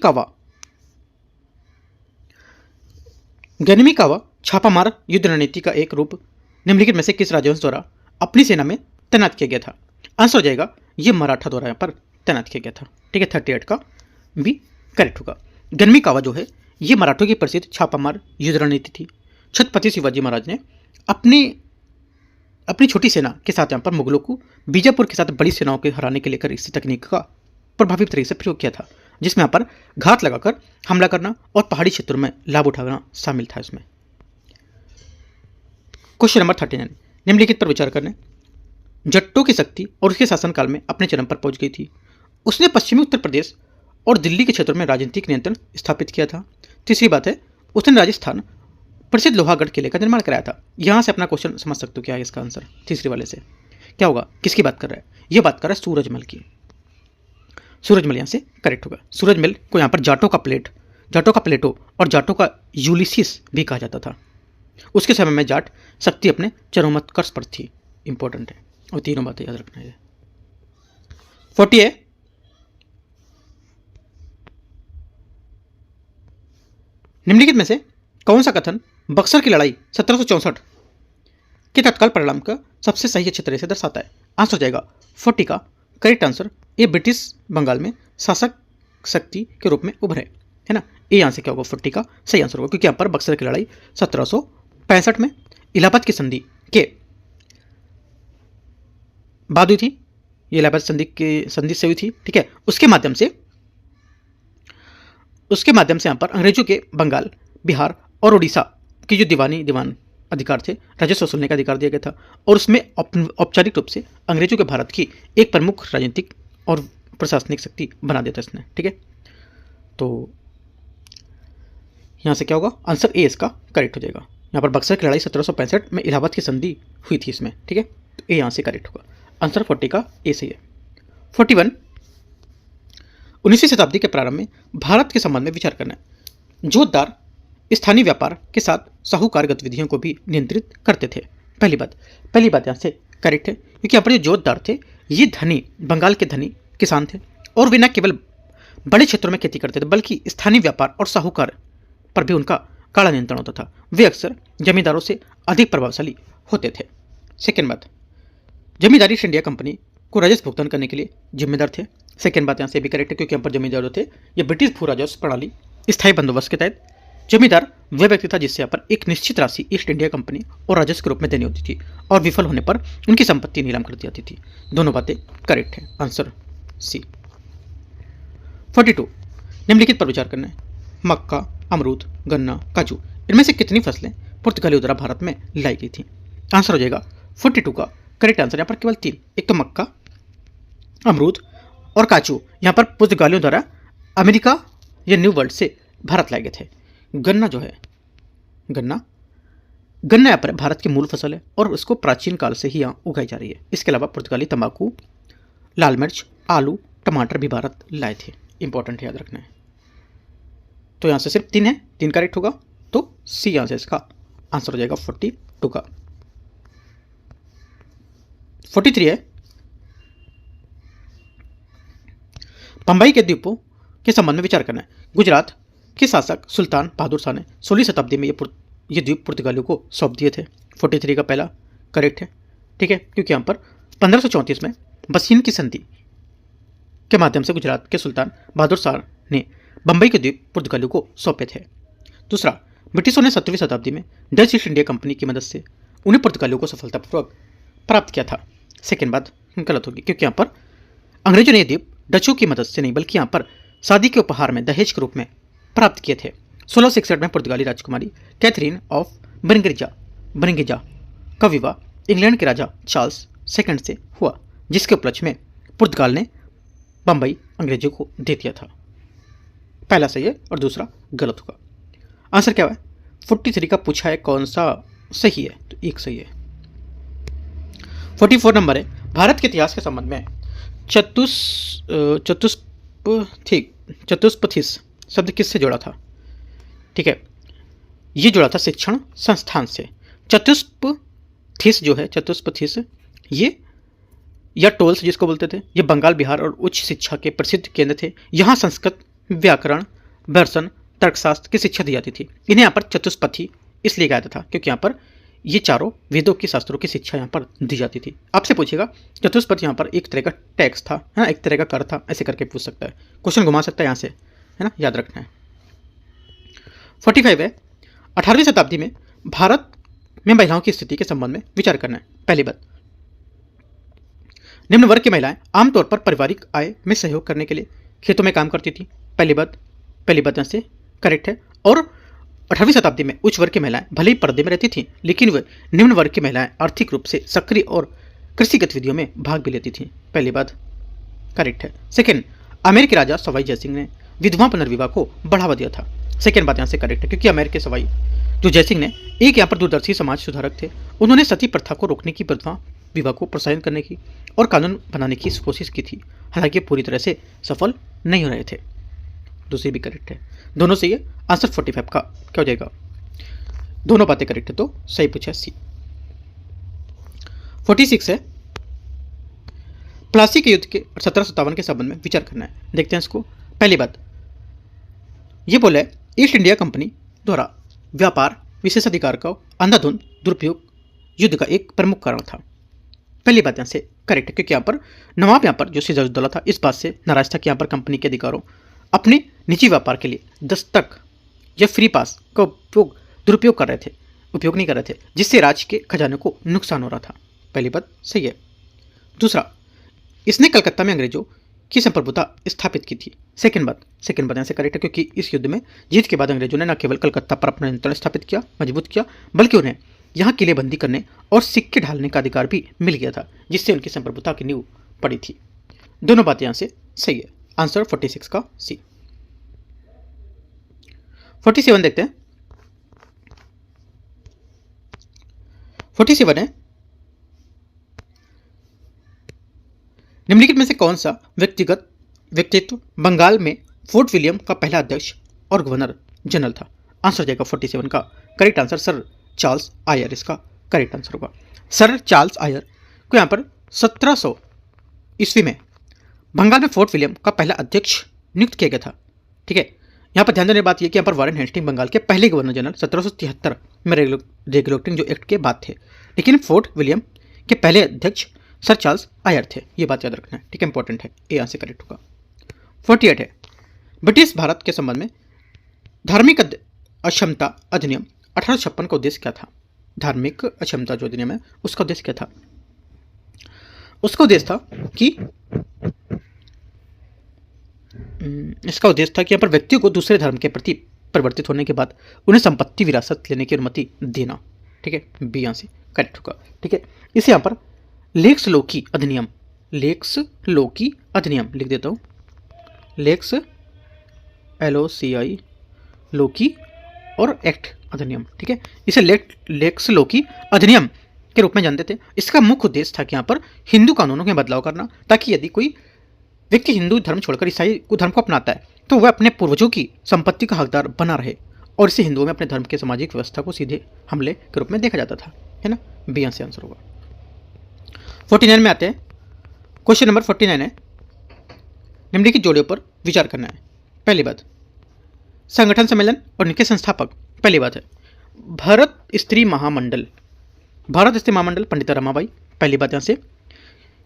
S1: कावा छापामार युद्ध रणनीति का एक रूप निम्नलिखित में से किस राजवंश द्वारा अपनी सेना में तैनात किया गया था। आंसर हो जाएगा ये मराठा द्वारा यहाँ पर तैनात किया गया था। ठीक है, 38 का बी करेक्ट होगा। गनिमी कावा जो है ये मराठों की प्रसिद्ध छापामार युद्ध रणनीति थी। छत्रपति शिवाजी महाराज ने अपनी छोटी सेना के साथ यहाँ पर मुगलों को बीजापुर के साथ बड़ी सेनाओं के हराने के लिए इस तकनीक का प्रभावी तरीके से प्रयोग किया था, जिसमें यहाँ पर घात लगाकर हमला करना और पहाड़ी क्षेत्रों में लाभ उठाना शामिल था। इसमें क्वेश्चन नंबर 39, निम्नलिखित पर विचार करने। जट्टों की शक्ति और उसके शासनकाल में अपने चरम पर पहुंच गई थी। उसने पश्चिमी उत्तर प्रदेश और दिल्ली के क्षेत्रों में राजनीतिक नियंत्रण स्थापित किया था। तीसरी बात है, उसने राजस्थान प्रसिद्ध लोहागढ़ किले का निर्माण कराया था। यहां से अपना क्वेश्चन समझ सकते हो क्या है इसका आंसर। तीसरी वाले से क्या होगा, किसकी बात कर रहा है, यह बात कर रहा है सूरजमल की। सूरजमल यहाँ से करेक्ट होगा। सूरजमल को यहाँ पर जाटों का प्लेटो और जाटों का यूलिसिस भी कहा जाता था। उसके समय में जाट शक्ति अपने चरमोत्कर्ष पर थी। इंपॉर्टेंट है और तीनों बातें याद रखना है। 40 है, निम्नलिखित में से कौन सा कथन बक्सर की लड़ाई 1764 के तत्काल परिणाम का सबसे सही अच्छे तरह से दर्शाता है। आंसर हो जाएगा 40 का करेक्ट आंसर। ये ब्रिटिश बंगाल में शासक शक्ति के रूप में उभरे, है ना। ये यहाँ से क्या होगा, 40 का सही आंसर होगा, क्योंकि यहाँ पर बक्सर की लड़ाई 1765 में इलाहाबाद की संधि के बाद हुई थी। ये इलाहाबाद संधि से हुई थी। ठीक है, उसके माध्यम से यहाँ पर अंग्रेजों के बंगाल, बिहार और उड़ीसा के जो दीवान अधिकार थे, राजस्व वसूलने का अधिकार दिया गया था, और उसमें औपचारिक रूप से अंग्रेजों के भारत की एक प्रमुख राजनीतिक और प्रशासनिक शक्ति बना देता इसने। ठीक है, तो यहाँ से क्या होगा, आंसर ए इसका करेक्ट हो जाएगा। यहाँ पर बक्सर की लड़ाई 1765 में इलाहाबाद की संधि हुई थी इसमें। ठीक है, तो ए यहाँ से करेक्ट होगा। आंसर 40 का ए सही है। 41, 19वीं शताब्दी के प्रारंभ में भारत के संबंध में विचार करना है। जोतदार स्थानीय व्यापार के साथ साहूकार गतिविधियों को भी नियंत्रित करते थे। पहली बात यहाँ से करेक्ट है, क्योंकि यहाँ पर जो जोतदार थे ये बंगाल के धनी किसान थे, और वे न केवल बड़े क्षेत्रों में खेती करते थे बल्कि स्थानीय व्यापार और साहूकार पर भी उनका कड़ा नियंत्रण होता था। वे अक्सर जमींदारों से अधिक प्रभावशाली होते थे। सेकेंड बात, जमींदारी ईस्ट इंडिया कंपनी को राजस्व भुगतान करने के लिए जिम्मेदार थे। सेकेंड बात यहाँ से भी करेक्ट है, क्योंकि यहाँ पर जमींदार जो थे ये ब्रिटिश भू राजस्व प्रणाली स्थायी बंदोबस्त के तहत जमींदार वह व्यक्ति था जिससे यहाँ पर एक निश्चित राशि ईस्ट इंडिया कंपनी और राजस्व के रूप में देनी होती थी, और विफल होने पर उनकी संपत्ति नीलाम कर दी जाती थी। दोनों बातें करेक्ट है। Answer C. 42 निम्नलिखित पर विचार करना है। मक्का, अमरूद, गन्ना, काजू, इनमें से कितनी फसलें पुर्तगालियों द्वारा भारत में लाई गई थी? आंसर हो जाएगा 42 का करेक्ट आंसर यहाँ पर केवल 3, एक तो मक्का, अमरूद और काजू यहाँ पर पुर्तगालियों द्वारा अमेरिका या न्यू वर्ल्ड से भारत लाए गए थे। गन्ना जो है, गन्ना यहाँ पर भारत की मूल फसल है और उसको प्राचीन काल से ही यहाँ उगाई जा रही है। इसके अलावा पुर्तगाली तंबाकू, लाल मिर्च, आलू, टमाटर भी भारत लाए थे। इंपॉर्टेंट याद रखना है। तो यहाँ से सिर्फ 3 है, 3 करेक्ट होगा, तो सी यहाँ से इसका आंसर हो जाएगा 42 का। 43 है, बंबई के द्वीपों के संबंध में विचार करना है। गुजरात के शासक सुल्तान बहादुर शाह ने 16वीं शताब्दी में ये द्वीप पुर्तगालियों को सौंप दिए थे। 43 का पहला करेक्ट है, ठीक है, क्योंकि यहाँ पर 1534 में बसीन की संधि के माध्यम से गुजरात के सुल्तान बहादुर शाह ने बंबई के द्वीप पुर्तगालियों को सौंपे थे। दूसरा, ब्रिटिशों ने 17वीं शताब्दी में डच ईस्ट इंडिया कंपनी की मदद से उन्हें पुर्तगालियों को सफलतापूर्वक प्राप्त किया था। सेकेंड बात गलत होगी, क्योंकि यहाँ पर अंग्रेजों ने यह द्वीप डचों की मदद से नहीं बल्कि यहाँ पर शादी के उपहार में दहेज के रूप में प्राप्त किए थे। 1661 में पुर्तगाली राजकुमारी कैथरीन ऑफ बरिंगिजा का विवाह इंग्लैंड के राजा चार्ल्स सेकंड से हुआ, जिसके उपलक्ष्य में पुर्तगाल ने बंबई अंग्रेजों को दे दिया था। पहला सही है और दूसरा गलत होगा। आंसर क्या है? 43 का पूछा है कौन सा सही है, तो एक सही है। 44 नंबर है, भारत के इतिहास के संबंध में चतुष्पथिस शब्द किससे जोड़ा था? ठीक है, ये जुड़ा था शिक्षण संस्थान से। चतुष्पथिस ये या टोल्स जिसको बोलते थे, ये बंगाल, बिहार और उच्च शिक्षा के प्रसिद्ध केंद्र थे। यहाँ संस्कृत, व्याकरण, दर्शन, तर्कशास्त्र की शिक्षा दी जाती थी। इन्हें यहाँ पर चतुष्पथी इसलिए कहा जाता था क्योंकि यहाँ पर ये चारों वेदों की शास्त्रों की शिक्षा यहाँ पर दी जाती थी। आपसे पूछेगा चतुष्पथ यहाँ पर एक तरह का टैक्स था, है ना, एक तरह का कर था, ऐसे करके पूछ सकता है, क्वेश्चन घुमा सकता है यहाँ से, है ना, याद रखना है। 45 है, 18वीं शताब्दी में भारत में महिलाओं की स्थिति के संबंध में विचार करना है। पहली बात, निम्न वर्ग की महिलाएं आमतौर पर पारिवारिक आय में सहयोग करने के लिए खेतों में काम करती थी। पहली बात यहाँ से करेक्ट है। और 18वीं शताब्दी में उच्च वर्ग की महिलाएं भले ही पर्दे में रहती थीं, लेकिन वे निम्न वर्ग की महिलाएं आर्थिक रूप से सक्रिय और कृषि गतिविधियों में भाग भी लेती थीं। पहली बात करेक्ट है। सेकेंड, आमेर के राजा सवाई जयसिंह ने विधवा पुनर्विवाह को बढ़ावा दिया था। सेकेंड बात यहाँ से करेक्ट है, क्योंकि आमेर के सवाई जो जयसिंह ने एक यहाँ पर दूरदर्शी समाज सुधारक थे। उन्होंने सती प्रथा को रोकने की, विधवा विवाह को प्रोत्साहित करने की और कानून बनाने की कोशिश की थी, हालांकि पूरी तरह से सफल नहीं हो रहे थे। दूसरी भी करेक्ट है, दोनों सही है। आंसर 45 का क्या हो जाएगा? दोनों बातें करेक्ट है, तो सही पूछा सी। 46 है, प्लासी के युद्ध के 1757 के संबंध में विचार करना है। देखते हैं इसको। पहली बात ये बोला है ईस्ट इंडिया कंपनी द्वारा व्यापार विशेषाधिकार का अंधाधुंध दुरुपयोग युद्ध का एक प्रमुख कारण था। पहली बात यहाँ से करेक्ट है, क्योंकि यहाँ पर नवाब यहाँ पर जो सिराजुद्दौला था इस बात से नाराज था कि यहाँ पर कंपनी के अधिकारों अपने निजी व्यापार के लिए दस्तक या फ्री पास का दुरुपयोग कर रहे थे, उपयोग नहीं कर रहे थे, जिससे राज्य के खजाने को नुकसान हो रहा था। पहली बात सही है। दूसरा, इसने कलकत्ता में अंग्रेजों की संप्रभुता स्थापित की थी। सेकेंड बात यहाँ से करेक्ट है, क्योंकि इस युद्ध में जीत के बाद अंग्रेजों ने न केवल कलकत्ता पर अपना नियंत्रण स्थापित किया, मजबूत किया, बल्कि उन्हें यहाँ किलेबंदी करने और सिक्के ढालने का अधिकार भी मिल गया था, जिससे उनकी संप्रभुता की नींव पड़ी थी। दोनों बातें यहाँ से सही है। आंसर 46 का सी। 47 देखते हैं। 47 है, निम्नलिखित में से कौन सा व्यक्तित्व बंगाल में फोर्ट विलियम का पहला अध्यक्ष और गवर्नर जनरल था? आंसर हो जाएगा 47 का correct answer sir Charles Eyre इसका करेक्ट आंसर होगा। सर चार्ल्स आयर को यहाँ पर 1700 ईस्वी में बंगाल में फोर्ट विलियम का पहला अध्यक्ष नियुक्त किया गया था। ठीक है, यहाँ पर ध्यान देने बात यह कि यहाँ पर वारेन हेस्टिंग बंगाल के पहले गवर्नर जनरल 1773 में रेगुलेटिंग जो एक्ट के बाद थे, लेकिन फोर्ट विलियम के पहले अध्यक्ष सर चार्ल्स आयर थे। ये बात याद रखना है, ठीक है, इंपॉर्टेंट है, ए यहाँ से करेक्ट होगा। 48 है, ब्रिटिश भारत के संबंध में धार्मिक अक्षमता अधिनियम 1856 का उद्देश्य क्या था? धार्मिक अक्षमता जो अधिनियम है उसका उद्देश्य क्या था? उसका उद्देश्य था कि इसका उद्देश्य था कि यहाँ पर व्यक्तियों को दूसरे धर्म के प्रति परिवर्तित होने के बाद उन्हें संपत्ति विरासत लेने की अनुमति देना। ठीक है, बी यहाँ से करेक्ट होगा। ठीक है, इसे यहाँ पर लेक्स लोकी अधिनियम, लेक्स लोकी अधिनियम लिख देता हूँ, लेक्स LOCI लोकी और एक्ट अधिनियम। ठीक है, इसे लेक्स लोकी अधिनियम के रूप में जानते थे। इसका मुख्य उद्देश्य था कि यहाँ पर हिंदू कानूनों में बदलाव करना, ताकि यदि कोई व्यक्ति हिंदू धर्म छोड़कर ईसाई धर्म को अपनाता है तो वह अपने पूर्वजों की संपत्ति का हकदार बना रहे, और इसे हिंदुओं में अपने धर्म के सामाजिक व्यवस्था को सीधे हमले के रूप में देखा जाता था, है ना। बी यहाँ से आंसर होगा। 49 में आते हैं। क्वेश्चन नंबर 49 है, निम्नलिखित जोड़ियों पर विचार करना है। पहली बात, संगठन सम्मेलन और इनके संस्थापक। पहली बात है भारत स्त्री महामंडल, भारत स्त्री महामंडल पंडिता रमाबाई। पहली बात यहाँ से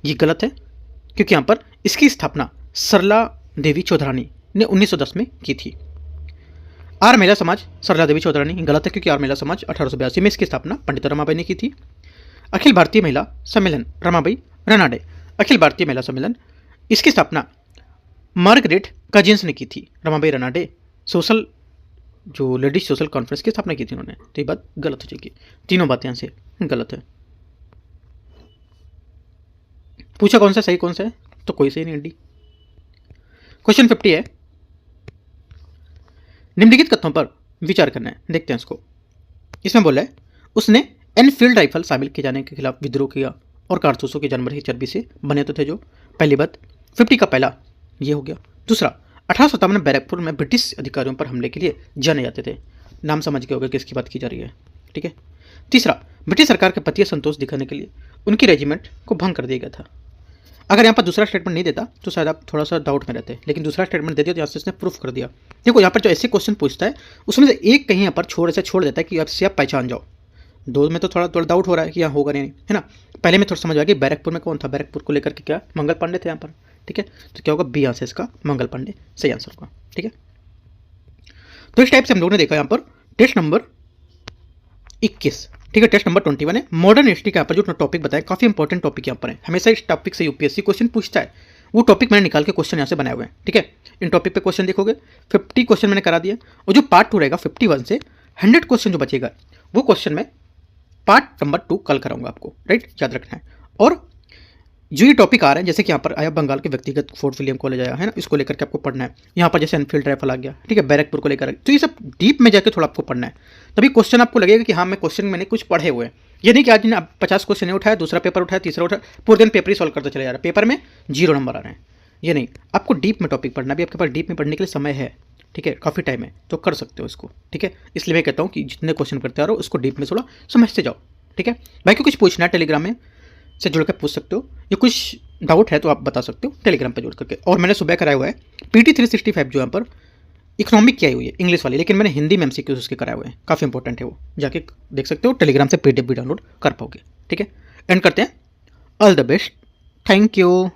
S1: ये गलत है, क्योंकि यहाँ पर इसकी स्थापना सरला देवी चौधरानी ने 1910 में की थी। आर महिला समाज सरला देवी चौधरानी गलत है, क्योंकि आर महिला समाज 1882 में इसकी स्थापना पंडिता रमाबाई ने की थी। अखिल भारतीय महिला सम्मेलन रमाबाई रनाडे, अखिल भारतीय महिला सम्मेलन, इसकी स्थापना मार्गरेट कजिन्स ने की थी। रमाबाई रनाडे सोशल जो लेडीज सोशल कॉन्फ्रेंस की स्थापना की थी उन्होंने, तो ये बात गलत हो जाएगी। तीनों बातें यहाँ से गलत है। पूछा कौन सा सही कौन सा है, तो कोई सही नहीं। डी। क्वेश्चन 50 है, निम्नलिखित कथनों पर विचार करना है। देखते हैं इसको। इसमें बोला है उसने एनफील्ड राइफल शामिल किए जाने के खिलाफ विद्रोह किया और कारतूसों की जानवरी चर्बी से बने तो थे जो। पहली बात 50 का पहला ये हो गया। दूसरा 1857 में बैरकपुर में ब्रिटिश अधिकारियों पर हमले के लिए जाने जाते थे। नाम समझ के होगा किसकी बात की जा रही है। ठीक है। तीसरा ब्रिटिश सरकार के प्रति संतोष दिखाने के लिए उनकी रेजिमेंट को भंग कर दिया गया था। अगर यहाँ पर दूसरा स्टेटमेंट नहीं देता तो शायद आप थोड़ा सा डाउट में रहते, लेकिन दूसरा स्टेटमेंट दे दिया तो यहाँ से इसने प्रूफ कर दिया। देखो यहाँ पर जो ऐसे क्वेश्चन पूछता है उसमें से एक कहीं यहाँ पर छोड़ देता है कि आपसे आप पहचान जाओ। दो में तो थोड़ा डाउट हो रहा है कि यहाँ होगा नहीं, है ना। पहले में थोड़ा समझ आ गया बैरकपुर में कौन था, बैरकपुर को लेकर के क्या मंगल पांडे थे यहाँ पर। ठीक है, तो क्या होगा बी यहाँ से इसका मंगल पांडे सही आंसर होगा। ठीक है, तो इस टाइप से हम लोगों ने देखा यहाँ पर टेस्ट नंबर 21। ठीक है, टेस्ट नंबर 21 है मॉडर्न हिस्ट्री का। यहाँ पर जो टॉपिक बताया काफी इंपॉर्टेंट टॉपिक यहाँ पर है। हमेशा इस टॉपिक से यूपीएससी क्वेश्चन पूछता है, वो टॉपिक मैंने निकाल के क्वेश्चन यहाँ से बनाए हुए हैं। ठीक है, इन टॉपिक पे क्वेश्चन देखोगे 50 क्वेश्चन मैंने करा दिया, और जो पार्ट 2 रहेगा 51 से 100 क्वेश्चन जो बचेगा वो क्वेश्चन में पार्ट नंबर 2 कल कराऊंगा आपको, राइट, याद रखना है। और जो ये टॉपिक आ रहे हैं, जैसे कि यहाँ पर आया बंगाल के व्यक्तिगत फोर्ट विलियम कॉलेज आया है ना, इसको लेकर के आपको पढ़ना है। यहाँ पर जैसे एनफील्ड राइफल आ गया, ठीक है, बैरकपुर को लेकर, तो ये सब डीप में जाकर थोड़ा आपको पढ़ना है, तभी क्वेश्चन आपको लगेगा कि हाँ मैं क्वेश्चन मैंने कुछ पढ़े हुए हैं। ये नहीं कि आज ने 50 क्वेश्चन नहीं उठाया, दूसरा पेपर उठाया, तीसरा उठाया, पूरे दिन पेपर ही सॉल्व करते चले जा रहा है, पेपर में 0 नंबर आ रहे हैं। ये नहीं, आपको डीप में टॉपिक पढ़ना भी, आपके पास डीप में पढ़ने के लिए समय है, ठीक है, काफ़ी टाइम है, तो कर सकते हो इसको। ठीक है, इसलिए मैं कहता हूँ कि जितने क्वेश्चन करते आ रहे हो उसको डीप में थोड़ा समझते जाओ। ठीक है, बाकी कुछ पूछना है टेलीग्राम में से जुड़ कर पूछ सकते हो, या कुछ डाउट है तो आप बता सकते हो टेलीग्राम पर जुड़ करके। और मैंने सुबह कराया हुआ है PT 365 जो यहाँ पर इकोनॉमिक की आई हुई है इंग्लिश वाली, लेकिन मैंने हिंदी में MCQ उसके कराए हुए हैं, काफ़ी इंपॉर्टेंट है वो, जाके देख सकते हो। टेलीग्राम से PDF भी डाउनलोड कर पाओगे। ठीक है, एंड करते हैं। All the best, thank you.